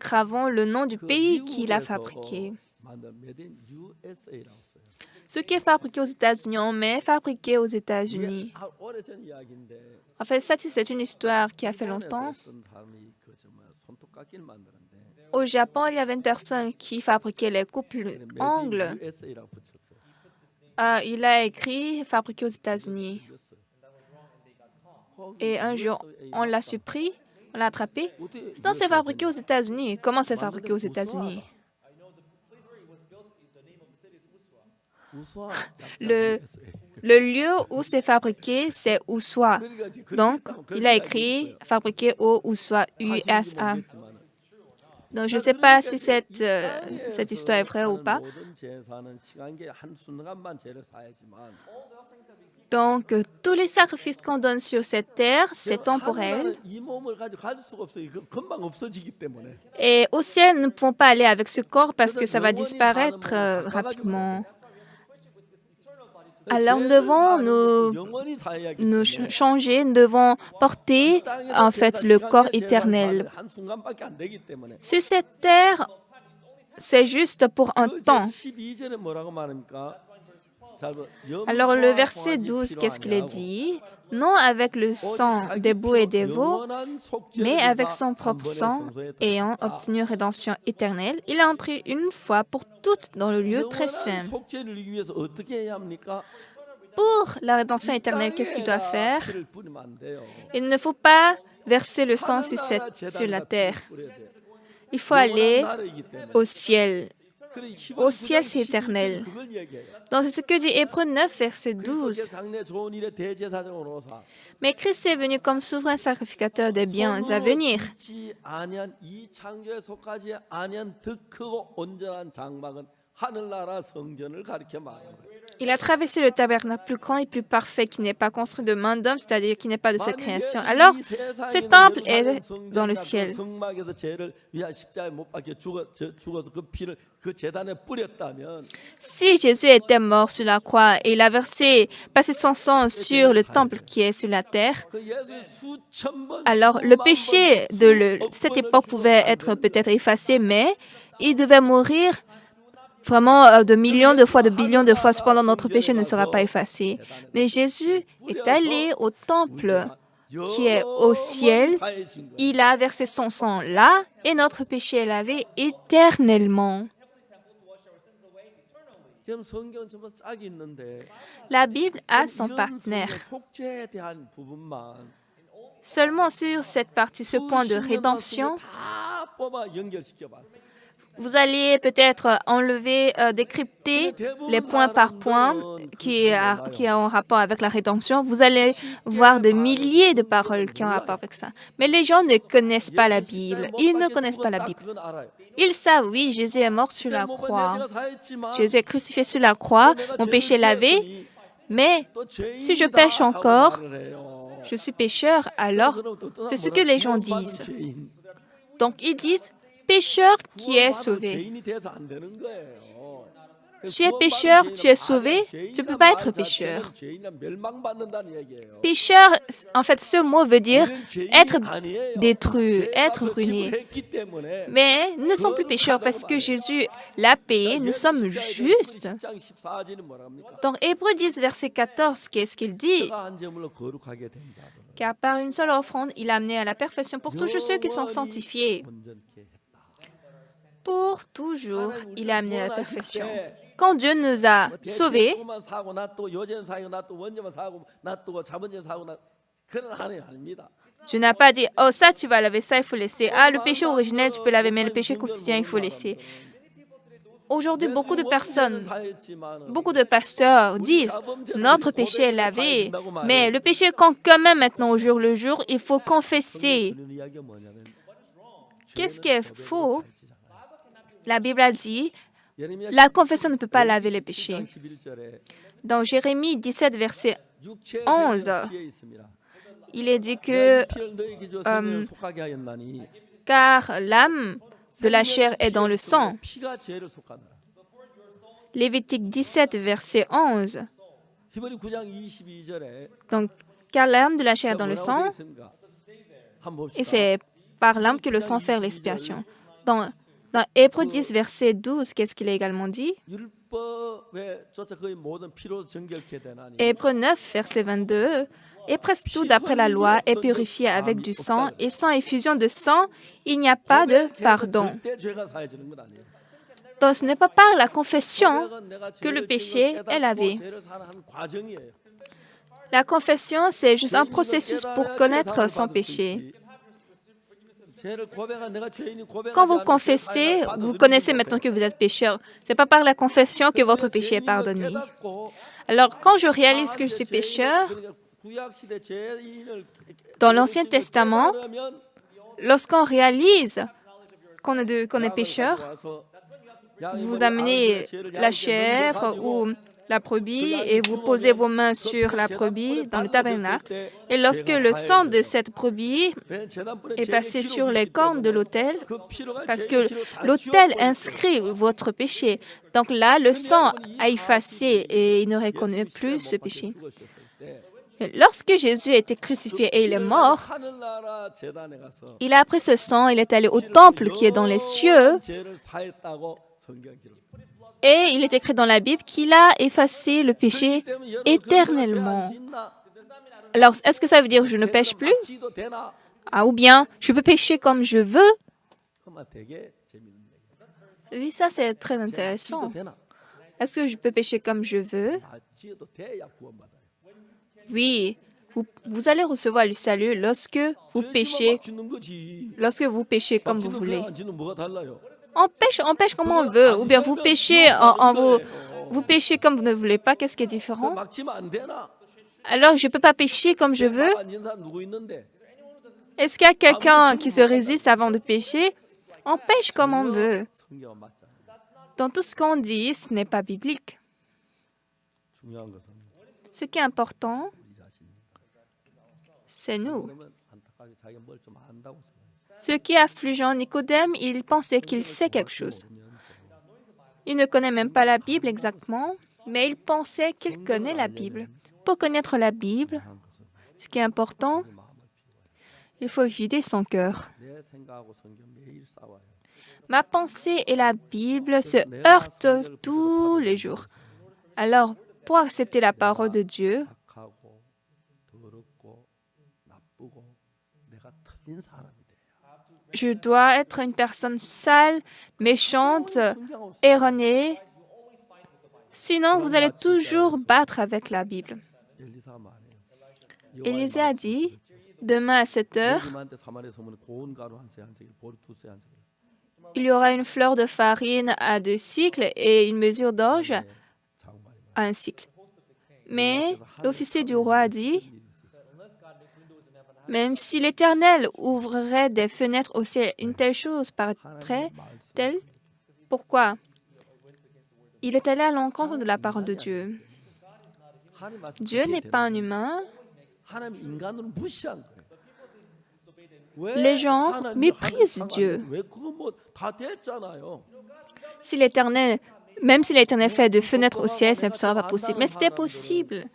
gravons le nom du pays qui l'a fabriqué. Ce qui est fabriqué aux États-Unis, on met fabriqué aux États-Unis. En fait, ça, c'est une histoire qui a fait longtemps. Au Japon, il y avait une personne qui fabriquait les coupes-ongles. Il a écrit fabriqué aux États-Unis. Et un jour, on l'a surpris, on l'a attrapé. Non, c'est fabriqué aux États-Unis. Comment c'est fabriqué aux États-Unis? Le lieu où c'est fabriqué, c'est Uswa. Donc, il a écrit fabriqué au Uswa, USA. Donc, je ne sais pas si cette histoire est vraie ou pas. Donc, tous les sacrifices qu'on donne sur cette terre, c'est temporel. Et au ciel, nous ne pouvons pas aller avec ce corps parce que ça va disparaître rapidement. Alors, nous devons nous changer, nous devons porter, en fait, le corps éternel. Sur cette terre, c'est juste pour un temps. Alors, le verset 12, qu'est-ce qu'il est dit? Non avec le sang des boucs et des veaux, mais avec son propre sang, ayant obtenu rédemption éternelle, il est entré une fois pour toutes dans le lieu très saint. Pour la rédemption éternelle, qu'est-ce qu'il doit faire? Il ne faut pas verser le sang sur la terre. Il faut aller au ciel. Au ciel, c'est éternel. Donc, c'est ce que dit Hébreux 9, verset 12. Mais Christ est venu comme souverain sacrificateur des biens à venir. 이 창조에 속하지 아니한 더 크고 온전한 장막은 하늘나라 성전을 가리켜 말합니다. Il a traversé le tabernacle plus grand et plus parfait qui n'est pas construit de main d'homme, c'est-à-dire qui n'est pas de cette création. Alors, ce temple est dans le ciel. 성막에서 죄를 위하여 십자가에 못 박혀 죽어서 그 피를 그 제단에 뿌렸다면 Si Jésus était mort sur la croix et il a passé son sang sur le temple qui est sur la terre, 그 예수 수천 번 alors le péché de cette époque pouvait être peut-être effacé, mais il devait mourir vraiment de millions de fois, de billions de fois. Cependant, notre péché ne sera pas effacé. Mais Jésus est allé au temple qui est au ciel. Il a versé son sang là et notre péché est lavé éternellement. 지금 성경 전부 짝이 있는데 La Bible a son partenaire. 속죄에 대한 부분만 Seulement sur cette partie, ce point de rédemption, 다 뽑아 연결시켜 봤어요. vous allez peut-être enlever, décrypter les points par point qui ont rapport avec la rédemption. Vous allez voir des milliers de paroles qui ont rapport avec ça. Mais les gens ne connaissent pas la Bible. Ils ne connaissent pas la Bible. Ils savent, oui, Jésus est mort sur la croix. Jésus est crucifié sur la croix. Mon péché est lavé. Mais si je pêche encore, je suis pécheur, alors c'est ce que les gens disent. Donc ils disent, pécheur qui est sauvé. Tu es pécheur, tu es sauvé, tu ne peux pas être pécheur. Pécheur, en fait, ce mot veut dire être détruit, être ruiné. Mais nous ne sommes plus pécheurs parce que Jésus l'a payé, nous sommes justes. Dans Hébreux 10, verset 14, qu'est-ce qu'il dit? Car par une seule offrande, il a amené à la perfection pour tous ceux qui sont sanctifiés. Pour toujours, il a amené à la perfection. Quand Dieu nous a sauvés, Dieu n'a pas dit, oh ça tu vas laver, ça il faut laisser. Ah, le péché originel tu peux laver, mais le péché quotidien il faut laisser. Aujourd'hui, beaucoup de personnes, beaucoup de pasteurs disent, notre péché est lavé, mais le péché compte quand même maintenant au jour le jour, il faut confesser. Qu'est-ce qui est faux? La Bible a dit, la confession ne peut pas laver les péchés. Dans Jérémie 17, verset 11, il est dit que car l'âme de la chair est dans le sang. Lévitique 17, verset 11. Donc, car l'âme de la chair est dans le sang, et c'est par l'âme que le sang fait l'expiation. Dans Hébreux 10, verset 12, qu'est-ce qu'il a également dit? Hébreux 9, verset 22. Et presque tout d'après la loi est purifié avec du sang, et sans effusion de sang, il n'y a pas de pardon. Donc ce n'est pas par la confession que le péché est lavé. La confession, c'est juste un processus pour connaître son péché. Quand vous confessez, vous connaissez maintenant que vous êtes pécheur. Ce n'est pas par la confession que votre péché est pardonné. Alors, quand je réalise que je suis pécheur, dans l'Ancien Testament, lorsqu'on réalise qu'on est pécheur, vous amenez la chèvre ou la brebis et vous posez vos mains sur la brebis dans le tabernacle. Et lorsque le sang de cette brebis est passé sur les cornes de l'autel, parce que l'autel inscrit votre péché, donc là, le sang a effacé et il ne reconnaît plus ce péché. Lorsque Jésus a été crucifié et il est mort, il a pris ce sang, il est allé au temple qui est dans les cieux, et il est écrit dans la Bible qu'il a effacé le péché éternellement. Alors, est-ce que ça veut dire que je ne pêche plus? Ah, ou bien, je peux pécher comme je veux? Oui, ça c'est très intéressant. Est-ce que je peux pécher comme je veux? Oui, vous allez recevoir le salut lorsque vous péchez comme vous voulez. On pêche comme on veut. Ou bien vous péchez vous péchez comme vous ne voulez pas. Qu'est-ce qui est 그 différent? 막 치면 안 되나? Alors, je ne peux pas pécher comme je veux. 안 지는 사람 누구 있는데? Est-ce qu'il y a quelqu'un qui se résiste avant de pécher? On pêche comme on veut. 성경은 맞지 않아요. Dans tout ce qu'on dit, ce n'est pas biblique. 중요한 것은 Ce qui est important, 우리 자신입니다. c'est nous. 그러면 안타깝게 자기가 뭘 좀 안다고 생각해요. Ce qui est affligeant, Nicodème, il pensait qu'il sait quelque chose. Il ne connaît même pas la Bible exactement, mais il pensait qu'il connaît la Bible. Pour connaître la Bible, ce qui est important, il faut vider son cœur. 내 생각하고 성경 매일 싸워요. Ma pensée et la Bible se heurtent tous les jours. Alors, pour accepter la parole de Dieu, 악하고 더럽고 나쁘고 내가 틀린 사람이 돼요. je dois être une personne sale, méchante, erronée. Sinon, vous allez toujours battre avec la Bible. 엘리사가 말해요. Élisée a dit, demain à 7 heures, 여호와한테 사마리아 소문에 고운 가루 한 세 한 세겔 보리 두세 한 세겔. il y aura une fleur de farine à 2 cycles et une mesure d'orge à 1 cycle. Mais l'officier du roi a dit, même si l'Éternel ouvrirait des fenêtres au ciel, une telle chose paraîtrait telle. Pourquoi? Il est allé à l'encontre de la parole de Dieu. Dieu n'est pas un humain. 하나님 인간으로 무시한 거예요. Les gens méprisent Dieu. 왜 그거 뭐다 됐잖아요. Si l'Éternel, même si l'Éternel fait de fenêtres au ciel, ça ne sera pas possible. Mais c'était possible.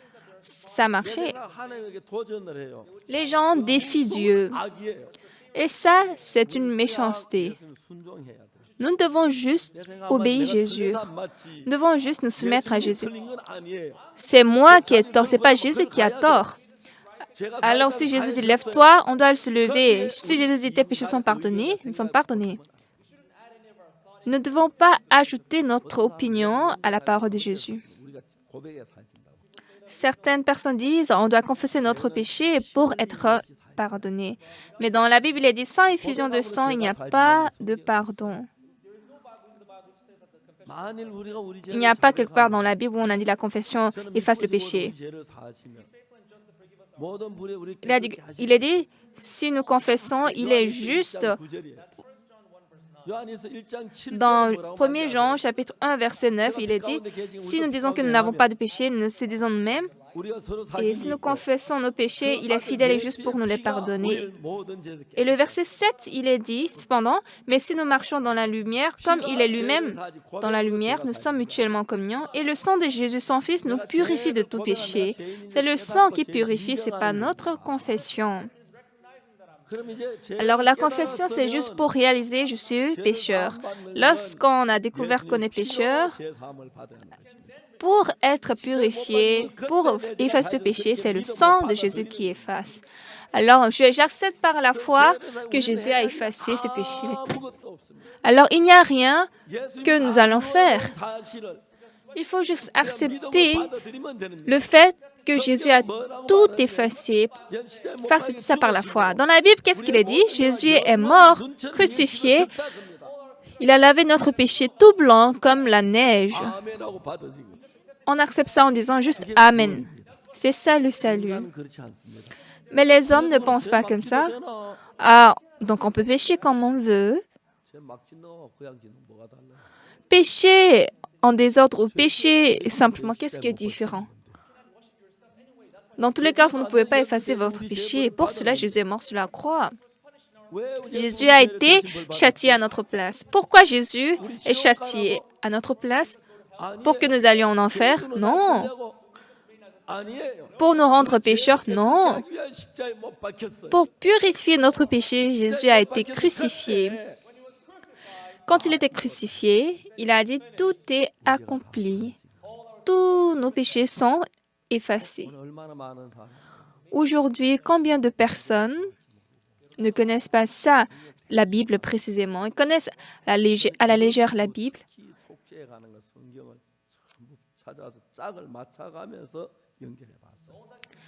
Ça marchait. 내가 하나님에게 도전을 해요. Les gens défient Dieu. 악이에요. Et ça, c'est une méchanceté. 예수님 순종해야 돼. Nous devons juste obéir Jésus. Nous devons juste nous soumettre à Jésus. 틀린 건 아니에요. C'est moi qui ai tort, c'est pas Jésus qui a tort. Alors si Jésus dit lève-toi, on doit se lever. Si Jésus dit tes péchés sont pardonnés, nous sommes pardonnés. Nous ne devons pas ajouter notre opinion à la parole de Jésus. 우리가 고백에 살진다고. Certaines personnes disent on doit confesser notre péché pour être pardonné. Mais dans la Bible, il est dit sans effusion de sang, il n'y a pas de pardon. 만일 우리가 우리 Il n'y a pas quelque part dans la Bible où on a dit la confession efface le péché. Il est dit, si nous confessons, il est juste. Dans 1 Jean, chapitre 1, verset 9, il est dit, si nous disons que nous n'avons pas de péché, nous nous séduisons nous-mêmes. Et si nous confessons nos péchés, il est fidèle et juste pour nous les pardonner. Et le verset 7, il est dit, cependant, mais si nous marchons dans la lumière, comme il est lui-même dans la lumière, nous sommes mutuellement en communion. Et le sang de Jésus, son Fils, nous purifie de tout péché. C'est le sang qui purifie, ce n'est pas notre confession. Alors la confession, c'est juste pour réaliser je suis pécheur. Lorsqu'on a découvert qu'on est pécheur, pour être purifié, pour effacer ce péché, c'est le sang de Jésus qui efface. Alors j'accepte par la foi que Jésus a effacé ce péché. Alors il n'y a rien que nous allons faire. Il faut juste accepter le fait que Jésus a tout effacé, faire ça par la foi. Dans la Bible, qu'est-ce qu'il est dit? Jésus est mort, crucifié. Il a lavé notre péché tout blanc comme la neige. On accepte ça en disant juste Amen. C'est ça le salut. Mais les hommes ne pensent pas comme ça. Ah, donc on peut pécher comme on veut. Pécher en désordre ou pécher simplement, qu'est-ce qui est différent? Dans tous les cas, vous ne pouvez pas effacer votre péché. Et pour cela, Jésus est mort sur la croix. Jésus a été châtié à notre place. Pourquoi Jésus est châtié à notre place? Pour que nous allions en enfer? Non. Pour nous rendre pécheurs? Non. Pour purifier notre péché, Jésus a été crucifié. Quand il était crucifié, il a dit « Tout est accompli. Tous nos péchés sont effacés. » Aujourd'hui, combien de personnes ne connaissent pas ça, la Bible précisément? Ils connaissent à la légère la Bible. 연결해 봤어요.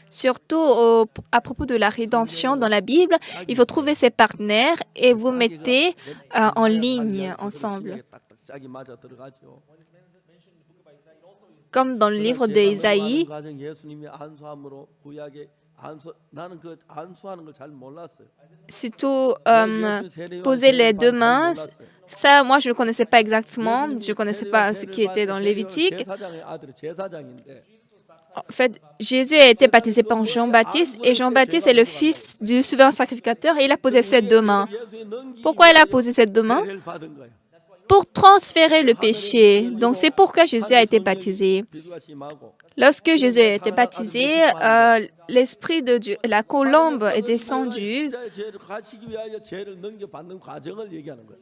Surtout à propos de la rédemption dans la Bible, il faut trouver ses partenaires et vous mettez en ligne ensemble. 짝이 맞아 들어가죠. Comme dans le livre d'Ésaïe, 과정 예수님이 안수함으로 구약의 나는 그 안수하는 걸 잘 몰랐어요. surtout poser les deux mains, ça, moi, je ne connaissais pas exactement. Je ne connaissais pas ce qui était dans Lévitique. 제사장의 아들이 제사장인데 En fait, Jésus a été baptisé par Jean-Baptiste et Jean-Baptiste est le fils du souverain sacrificateur et il a posé ses deux mains. Pourquoi il a posé ses deux mains? 세례를 받은 거예요. Pour transférer le péché. Donc, c'est pourquoi Jésus a été baptisé. 비두가 심하고 Lorsque Jésus a été baptisé, l'Esprit de Dieu, la colombe est descendue. 십자가의 죄를 가시기 위하여 죄를 넘겨받는 과정을 얘기하는 거예요.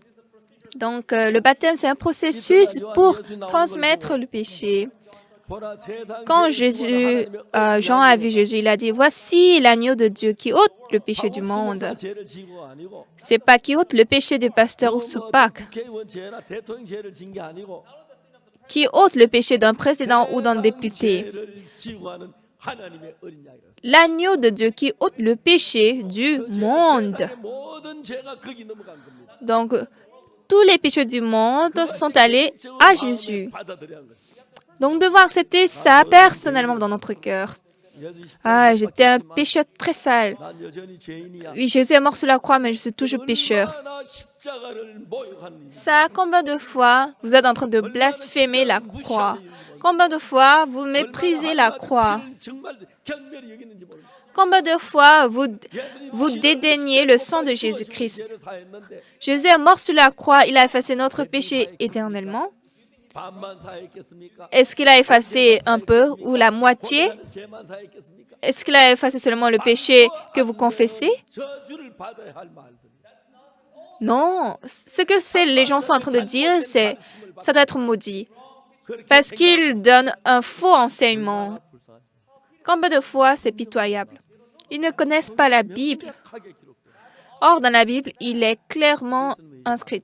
Donc, le baptême, c'est un processus pour transmettre le péché. 보라, 세상 Quand 죄를 Jean a vu Jésus, il a dit, voici l'agneau de Dieu qui ôte le péché du monde. 죄를 지고 아니고 C'est pas qui ôte le péché du pasteur ou de Pâques, 국회의원 죄나 대통령 죄를 진 게 아니고 qui ôte le péché d'un président ou d'un député. 죄를 지고 하는 하나님의 어린 양이라서 L'agneau de Dieu qui ôte le péché du monde. 세상의 모든 죄가 거기 넘어간 겁니다. Donc, tous les péchés du monde sont allés à Jésus. 받아들여야 하는 거예요. Donc, devons accepter ça personnellement dans notre cœur. Ah, j'étais un pécheur très sale. 난 여전히 죄인이야. Oui, Jésus est mort sur la croix, mais je suis toujours pécheur. 얼마나 십자가를 모욕하는 Ça, combien de fois vous êtes en train de blasphémer la croix? Combien de fois vous méprisez la croix? 정말 경멸히 여기는지 모르겠어요. Combien de fois vous dédaignez le sang de Jésus-Christ? 죄를 사했는데 Jésus est mort sur la croix, il a effacé notre péché éternellement. 반만 사했겠습니까? Est-ce qu'il a effacé un peu ou la moitié? 죄만 사했겠습니까? Est-ce qu'il a effacé seulement le péché que vous confessez? 저주를 받아야 할 말들. Non. Ce que les gens sont en train de dire, c'est ça doit être maudit. Parce qu'ils donnent un faux enseignement. Combien de fois c'est pitoyable? Ils ne connaissent pas la Bible. 하게 기록돼. Or, dans la Bible, il est clairement inscrit.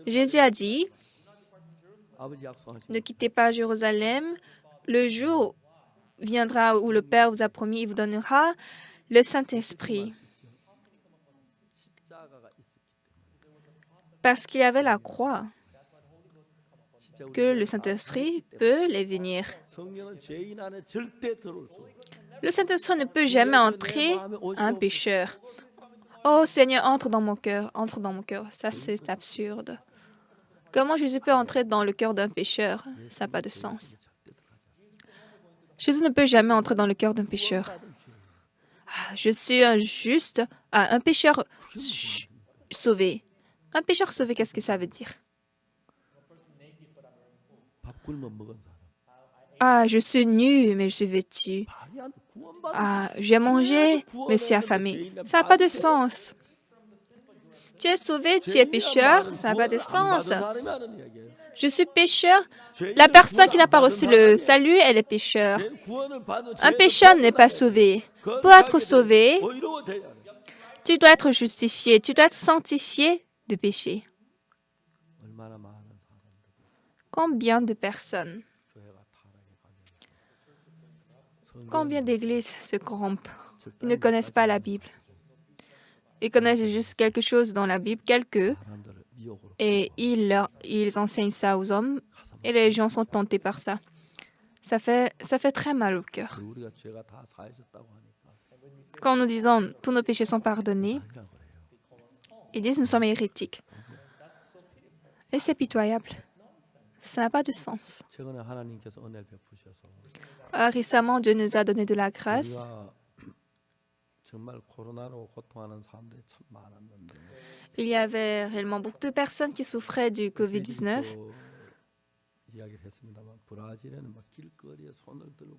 Jésus a dit, 아버지 약속하신 ne quittez pas Jérusalem. Le jour viendra où le Père vous a promis, il vous donnera le Saint-Esprit. 십자가가 있었기 Parce qu'il y avait la croix, 때문에 que le Saint-Esprit peut les venir. 성령은 죄인 안에 절대 들어올 수 없어요. Le Saint-Esprit ne peut jamais entrer un pécheur. Oh Seigneur, entre dans mon cœur, entre dans mon cœur. Ça, c'est absurde. Comment Jésus peut entrer dans le cœur d'un pécheur? Ça n'a pas de sens. Jésus ne peut jamais entrer dans le cœur d'un pécheur. Ah, je suis un juste, un pécheur sauvé. Un pécheur sauvé, qu'est-ce que ça veut dire? 밥 굶어 먹은 사람. Ah, je suis nu, mais je suis vêtu. 말이 안 돼. 구원받은 Ah, j'ai mangé, mais je suis affamé. Ça n'a pas de sens. Tu es sauvé, tu es pécheur, ça n'a pas de sens. 사람이 하는 이야기예요. Je suis pécheur. La personne qui n'a pas reçu le salut, elle est pécheur. 구원을 받은 Un pécheur n'est pas sauvé. Pour être sauvé, 의로워져야 돼. tu dois être justifié, tu dois être sanctifié de péché. 얼마나 많은 사람들 Combien de personnes, 교회가 타락해 가면 combien d'églises se corrompent? Ils ne connaissent pas la Bible. Ils connaissent juste quelque chose dans la Bible, quelques, 사람들을 미혹으로 et ils enseignent ça aux hommes, et les gens sont tentés par ça. Ça fait très mal au cœur. 우리가 죄가 다 사해졌다고 하니까 Quand nous disons tous nos péchés sont pardonnés, 아니라고 그래요. ils disent nous sommes hérétiques. Et c'est pitoyable. Ça n'a pas de sens. 최근에 하나님께서 은혜를 베푸셔서 Récemment, Dieu nous a donné de la grâce. 우리가 정말 코로나로 고통하는 사람들이 참 많았는데 Il y avait réellement beaucoup de personnes qui souffraient du COVID-19. 또 이야기를 했습니다만 브라질에는 막 길거리에 손을 들고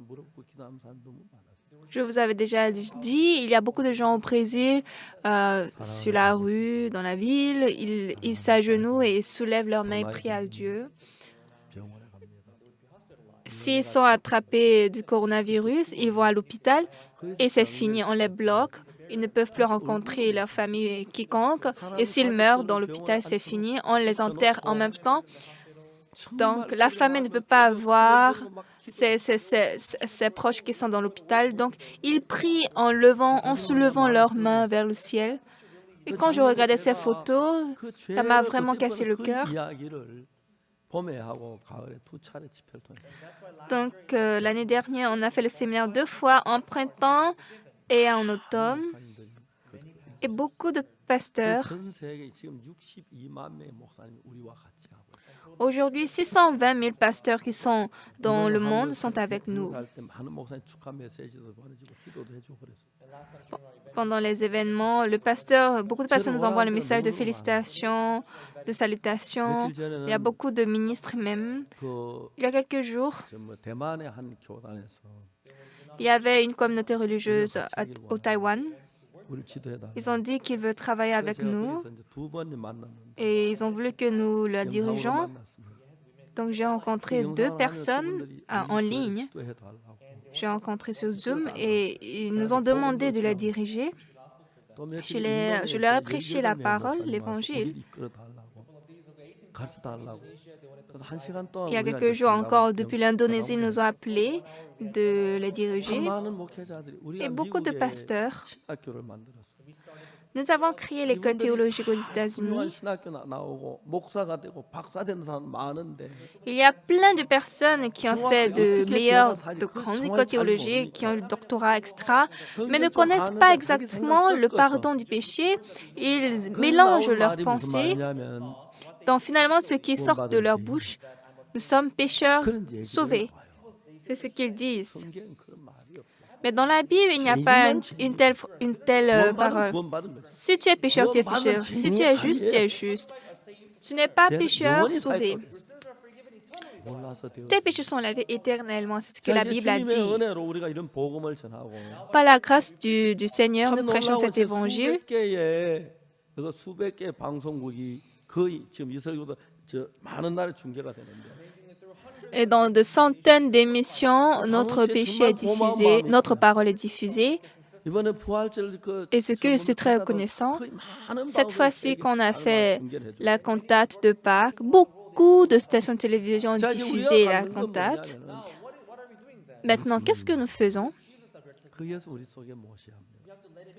무릎 꿇고 기도하는 사람 너무 많았어요. Je vous avais déjà dit, il y a beaucoup de gens au Brésil, sur la rue, dans la ville. Ils s'agenouillent et soulèvent leurs mains et prient à Dieu. 병원에 갑니다. S'ils sont attrapés du coronavirus, ils vont à l'hôpital et c'est fini, on les bloque. Ils ne peuvent plus rencontrer leur famille quiconque. Et s'ils meurent dans l'hôpital, c'est fini, on les enterre en même temps. Donc la famille ne peut pas voir ses proches qui sont dans l'hôpital. Donc, ils prient en soulevant leurs mains vers le ciel. Et quand je regardais ces photos, 그 ça m'a 죄를 vraiment 어떻게 cassé 보면 le 그 cœur. 이야기를 봄에 하고 가을에 두 차례 집회를 통해 Donc, l'année dernière, on a fait le séminaire 2 fois, en printemps et en automne. 목사님들이 Et beaucoup de pasteurs. 전 세계 지금 62만 명의 목사님이 우리와 같이 하고 있어요. Aujourd'hui, 620 000 pasteurs qui sont dans le 이번 monde 한국 sont avec nous. 행사할 때 많은 목사님 축하 메시지도 보내주고 기도도 해주고 그랬어요. Pendant les événements, beaucoup de pasteurs nous envoient le message de félicitations, de salutations. 며칠 Il y a 전에는 beaucoup de ministres même. 그 Il y a quelques jours, 뭐 대만의 한 교단에서 il y avait une communauté religieuse au Taïwan. 우리 지도해달라. Ils ont dit qu'ils veulent travailler avec nous 이제 두 번이 만났는데 et ils ont voulu que nous la 영상으로 dirigeons. 만났습니다. Donc j'ai rencontré deux 영상을 personnes 하면 그분들이 en 우리 교회를 ligne. 지도해달라고. J'ai rencontré sur Zoom et ils nous ont demandé de la diriger. 또 며칠 Je leur ai prêché la 18 parole, 목사님 와서 l'évangile. 우리를 이끌어달라고, 가르쳐달라고. 그래서 한 시간 동안 Il y a 우리가 quelques 이제 jours encore, 상담을 depuis l'Indonésie, ils nous ont appelés de les diriger. 많은 목회자들이 우리가 Et beaucoup de 미국에 pasteurs. 신학교를 만들었어요. Nous avons créé l'école théologique aux 훌륭한 États-Unis. 신학교 나오고 목사가 되고 박사 되는 사람 많은데 Il y a plein de personnes qui ont fait de grandes écoles théologiques, qui ont le doctorat extra, mais ne connaissent pas exactement le pardon du péché. Ils mélangent leurs pensées. Donc finalement, ce qui sort de leur bouche, nous sommes pécheurs sauvés. C'est ce qu'ils disent. 성경은 그런 말이 없어요. Mais dans la Bible, il n'y a pas une telle parole. 구원받으면 Si tu es pécheur, tu es pécheur. Si tu es juste, tu es juste. Tu n'es pas pécheur, sauvé. 몰라서 되어. Tes péchés sont lavés éternellement. C'est ce que la Bible a 주님의 dit. 은혜로 우리가 이런 복음을 전하고 Par la grâce du Seigneur, nous 참 prêchons 놀라운 cet évangile. 수백 개의 수백 개의 방송국이 거의 지금 이스라엘도 저 많은 나라에 중계가 되는데 Et dans de centaines d'émissions, notre péché est diffusé, notre parole est diffusée. 이번에 부활절 Et ce que je suis très reconnaissant, cette fois-ci qu'on a fait la cantate de Pâques, beaucoup de stations de télévision ont diffusé la cantate. Maintenant, qu'est-ce que nous faisons? 그 예수 우리 속에 모셔야 합니다.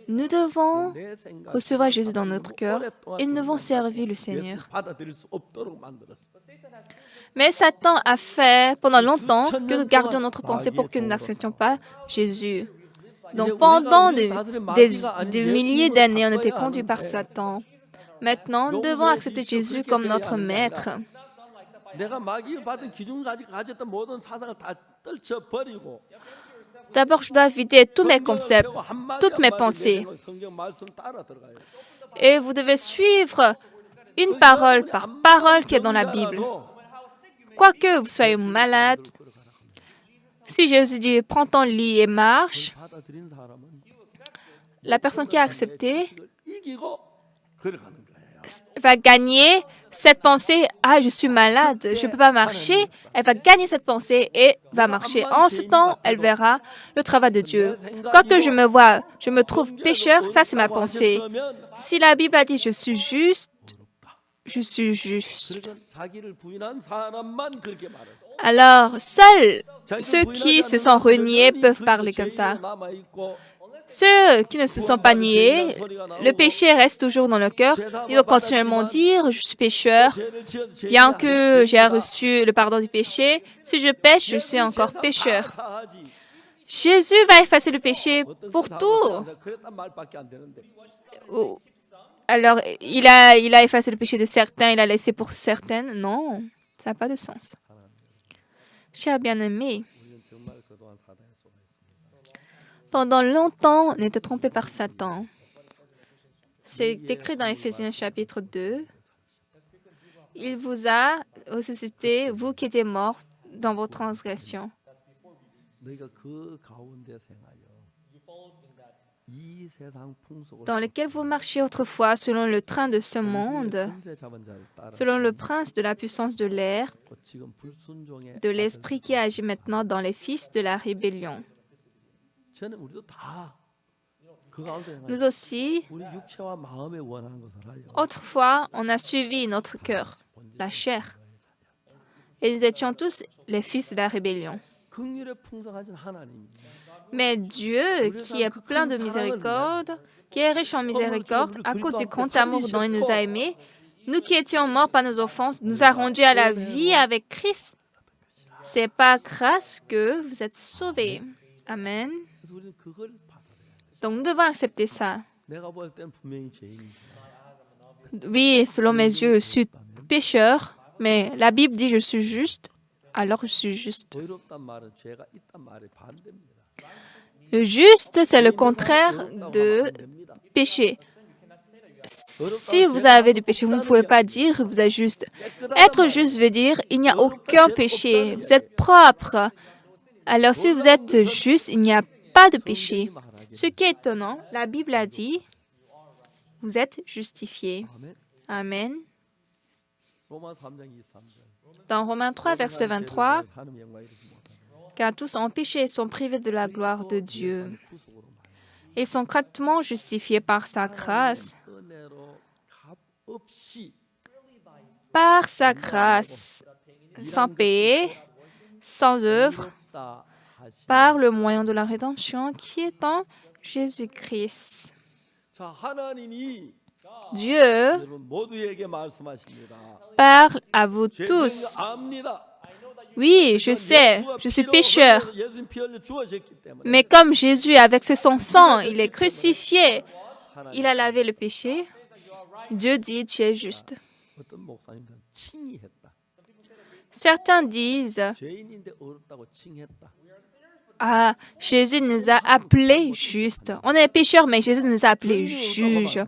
Nous devons 내 생각 recevoir Jésus dans notre cœur et nous devons servir le Seigneur. 예수 받아들일 수 없도록 만들었어. Mais Satan a fait pendant longtemps que nous gardions notre pensée pour que nous n'acceptions pas Jésus. Donc pendant des milliers d'années, on était conduits par Satan. Maintenant, nous devons accepter Jésus comme notre maître. 내가 마귀가 받은 기준까지 가졌던 모든 사상을 다 떨쳐 버리고 D'abord, je dois vider tous mes concepts, toutes mes pensées. 성경 말씀 따라 들어가요. Et vous devez suivre une parole par parole qui est dans la Bible. Quoique vous soyez malade, si Jésus dit « prends ton lit et marche », 받아들인 사람은 la personne qui a accepté 이기고 걸어가는 거예요. va gagner cette pensée « ah, je suis malade, je ne peux pas marcher ». Elle va gagner cette pensée et va marcher. En ce temps, elle verra le travail de Dieu. Quoique je me trouve pécheur, ça c'est ma pensée. Si la Bible a dit « je suis juste », je suis juste. 그러니까 자기를 부인한 사람만 그렇게 말해요. Alors, seuls ceux qui se sont reniés peuvent parler comme ça. 남아 있고 Ceux qui ne se sont pas niés, le péché reste toujours dans le cœur. Ils vont continuellement dire, je suis pécheur, bien que j'ai reçu le pardon du péché. Si je pêche, je suis encore pécheur. Jésus va effacer le péché pour tout. 그랬단 말밖에 안 되는데 Alors, il a effacé le péché de certains, il a laissé pour certaines. Non, ça n'a pas de sens. Chers bien-aimés, 우리는 정말 그동안 사단에 속아 있습니다. pendant longtemps, on était trompé par Satan. C'est écrit dans Éphésiens chapitre 2. Il vous a ressuscité, vous qui étiez morts dans vos transgressions, 너희가 그 가운데 생하여 이 세상 풍속을 dans lesquels vous marchiez autrefois selon le train de ce monde, 권세 잡은 자를 따라 selon le prince de la puissance de l'air, 지금 불순종의 de l'esprit qui agit maintenant dans les fils de la rébellion. 저는 우리도 다 그 가운데 행하여 Nous aussi, 우리 육체와 마음에 원하는 것을 하여 autrefois, on a suivi notre cœur, la chair, et nous étions tous les fils de la rébellion. 긍휼에 풍성하신 하나님입니다. Mais Dieu, qui est plein de miséricorde, qui est riche en miséricorde, à cause du grand amour dont il nous a aimés, nous qui étions morts par nos offenses, nous a rendus à la vie avec Christ. C'est par grâce que vous êtes sauvés. Amen. 그래서 우리는 그걸 받아들여야 돼. Donc nous devons accepter ça. 내가 볼 땐 분명히 죄인이지만 Oui, selon mes yeux, je suis pécheur, mais la Bible dit je suis juste, alors je suis juste. 의롭단 말은 죄가 있단 말이 반대입니다. Juste, c'est le contraire de péché. Si vous avez du péché, vous ne pouvez pas dire vous êtes juste. Être juste veut dire il n'y a aucun péché, vous êtes propre. Alors si vous êtes juste, il n'y a pas de péché. Ce qui est étonnant, la Bible a dit vous êtes justifiés. 아멘. Amen. 로마 3장 23절. Dans Romains 3, verset 23, car tous ont péché et sont privés de la gloire de Dieu. Ils sont gratuitement justifiés par sa grâce. Par sa grâce, sans payer, sans œuvre, par le moyen de la rédemption qui est en Jésus-Christ. 자, 하나님이 Dieu 여러분 모두에게 말씀하십니다. parle à vous 죄 tous. 압니다. Oui, je sais, je suis pécheur. 예수님 피 흘려 주어졌기 때문에 Mais comme Jésus, avec son sang, il est crucifié, il a lavé le péché, Dieu dit, tu es juste. 어떤 목사님들은 칭의했다. Certains disent, 죄인인데 어렵다고 칭했다. ah, Jésus nous a appelés justes. On est pécheurs, mais Jésus nous a appelés juges.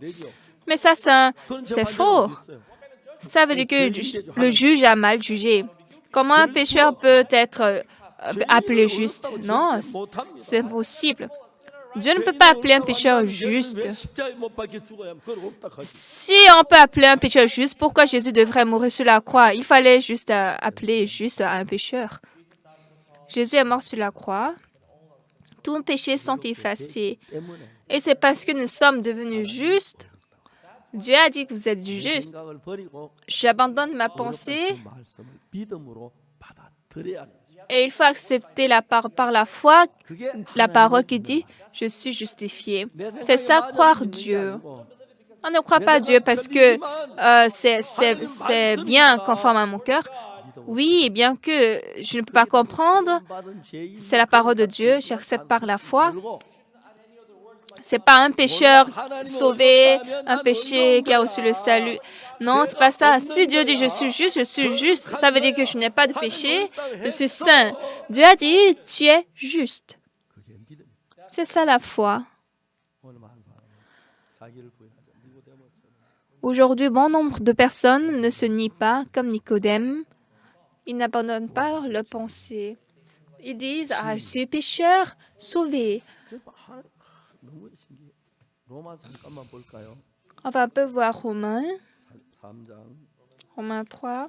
Mais ça, c'est faux. Ça veut dire que le juge a mal jugé. Comment un pécheur peut être appelé juste? Non, c'est impossible. Dieu ne peut pas appeler un pécheur juste. Si on peut appeler un pécheur juste, pourquoi Jésus devrait mourir sur la croix? Il fallait juste appeler juste un pécheur. Jésus est mort sur la croix. Tous nos péchés sont effacés. Et c'est parce que nous sommes devenus justes. Dieu a dit que vous êtes justes. J'abandonne ma pensée et il faut accepter par la foi la parole qui dit « Je suis justifié ». C'est ça, croire Dieu. On ne croit pas Dieu parce que c'est bien conforme à mon cœur. Oui, bien que je ne peux pas comprendre, c'est la parole de Dieu, j'accepte par la foi. C'est pas un pécheur sauvé, un péché qui a reçu le salut. Non, c'est pas ça. Si Dieu dit je suis juste, ça veut dire que je n'ai pas de péché, je suis saint. Dieu a dit tu es juste. C'est ça la foi. Aujourd'hui, bon nombre de personnes ne se nient pas comme Nicodème. Ils n'abandonnent pas leur pensée. Ils disent ah, je suis pécheur, sauvé. On va un peu voir Romains 3.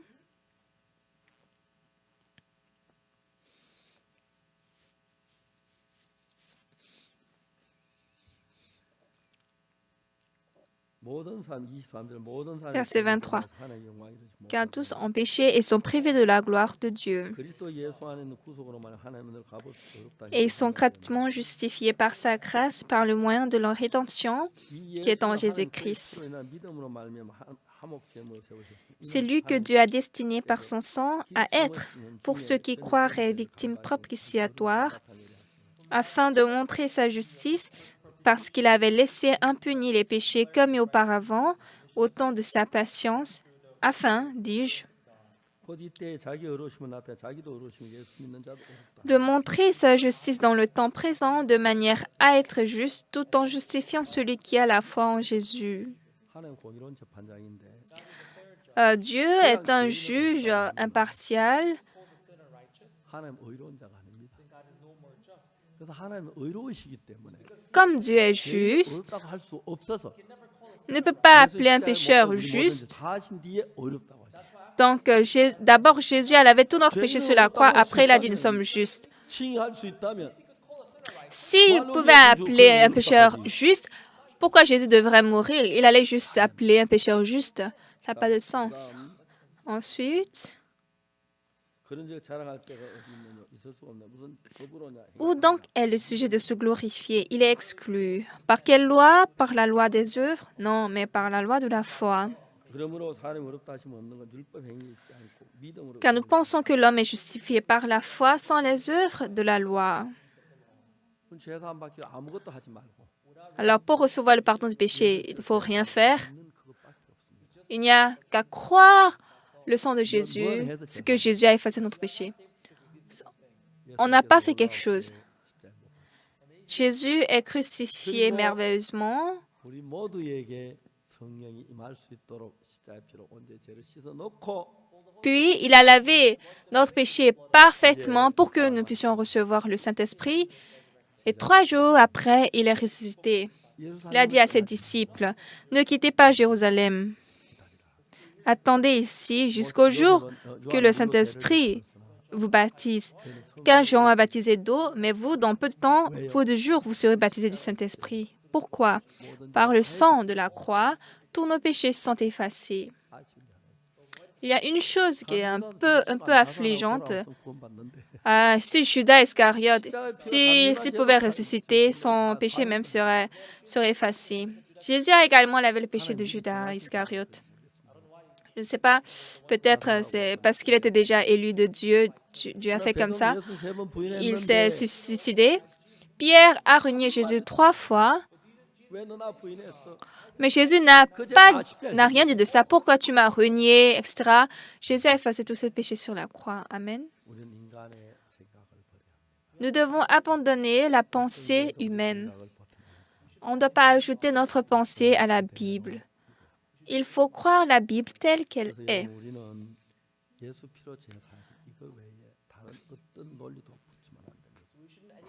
Verset 23. Car tous ont péché et sont privés de la gloire de Dieu. Et ils sont gratuitement justifiés par sa grâce, par le moyen de leur rédemption, qui est en Jésus-Christ. C'est lui que Dieu a destiné par son sang à être, pour ceux qui croiraient, victimes propitiatoires, afin de montrer sa justice, parce qu'il avait laissé impunis les péchés commis auparavant, au temps de sa patience, afin, dis-je, de montrer sa justice dans le temps présent de manière à être juste, tout en justifiant celui qui a la foi en Jésus. Dieu est un juge impartial. Comme Dieu est juste, ne peut pas appeler un pécheur juste. Donc, d'abord, Jésus a lavé tous nos péchés sur la croix. Après, il a dit, nous sommes justes. S'il pouvait appeler un pécheur juste, pourquoi Jésus devrait mourir? Il allait juste appeler un pécheur juste. Ça n'a pas de sens. Ensuite, 그런 적 자랑할 때가 어디 있느냐 있을 수가 없네. 무슨 법으로냐. Où donc est le sujet de se glorifier? Il est exclu. Par quelle loi? Par la loi des œuvres? Non, mais par la loi de la foi. 그러므로 사람이 어렵다 하시면 없는 건 율법 행위 있지 않고 믿음으로. Car nous pensons que l'homme est justifié par la foi sans les œuvres de la loi. 죄사 안 받기 아무것도 하지 말고. Alors, pour recevoir le pardon du péché, il ne faut rien faire. 있는 그것밖에 없습니다. Il n'y a qu'à croire le sang de Jésus, ce que Jésus a effacé notre péché. On n'a pas fait quelque chose. Jésus est crucifié merveilleusement. 우리 모두에게 성령이 임할 수 있도록 십자가의 피로 온전히 죄를 씻어 놓고 Puis, il a lavé notre péché parfaitement pour que nous puissions recevoir le Saint-Esprit. Et 3 jours après, il est ressuscité. Il a dit à ses disciples, ne quittez pas Jérusalem. Attendez ici jusqu'au jour que le Saint-Esprit vous baptise. Car Jean a baptisé d'eau, mais vous, dans peu de temps, peu de jours, vous serez baptisés du Saint-Esprit. Pourquoi? Par le sang de la croix, tous nos péchés sont effacés. Il y a une chose qui est un peu affligeante. Si Judas Iscariote, s'il pouvait ressusciter, son péché même serait effacé. Jésus a également lavé le péché de Judas Iscariote. Je ne sais pas, peut-être c'est parce qu'il était déjà élu de Dieu, Dieu a fait comme ça. Il s'est suicidé. Pierre a renié Jésus 3 fois. Mais Jésus n'a rien dit de ça. Pourquoi tu m'as renié, etc. Jésus a effacé tout ce péché sur la croix. Amen. Nous devons abandonner la pensée humaine. On ne doit pas ajouter notre pensée à la Bible. Il faut croire la Bible telle qu'elle est.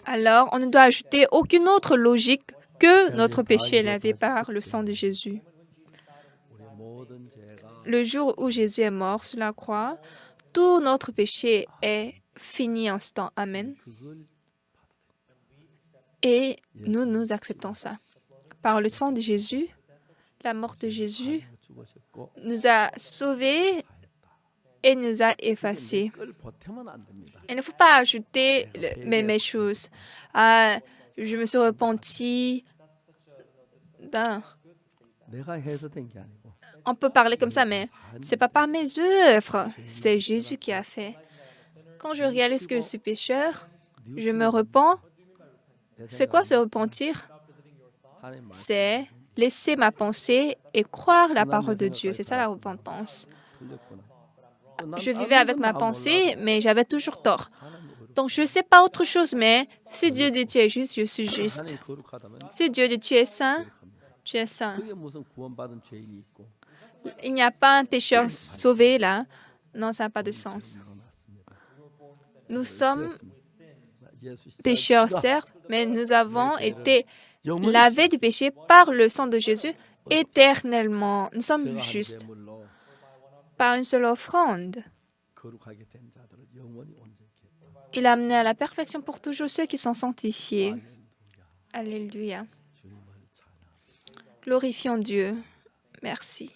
Alors, on ne doit ajouter aucune autre logique que notre péché est lavé par le sang de Jésus. Le jour où Jésus est mort sur la croix, tout notre péché est fini en ce temps. Amen. Et nous acceptons ça. Par le sang de Jésus, la mort de Jésus nous a sauvés et nous a effacés. Il ne faut pas ajouter mes choses. Je me suis repenti. On peut parler comme ça, mais ce n'est pas par mes œuvres. C'est Jésus qui a fait. Quand je réalise que je suis pécheur, je me repens. C'est quoi se repentir? C'est laisser ma pensée et croire la parole de Dieu. C'est ça la repentance. Je vivais avec ma pensée, mais j'avais toujours tort. Donc, je ne sais pas autre chose, mais si Dieu dit tu es juste, je suis juste. Si Dieu dit tu es saint, tu es saint. Il n'y a pas un pécheur sauvé là. Non, ça n'a pas de sens. Nous sommes pécheurs, certes, mais nous avons été lavés du péché par le sang de Jésus éternellement. Nous sommes justes par une seule offrande. Il a amené à la perfection pour toujours ceux qui sont sanctifiés. Alléluia. Glorifions Dieu. Merci.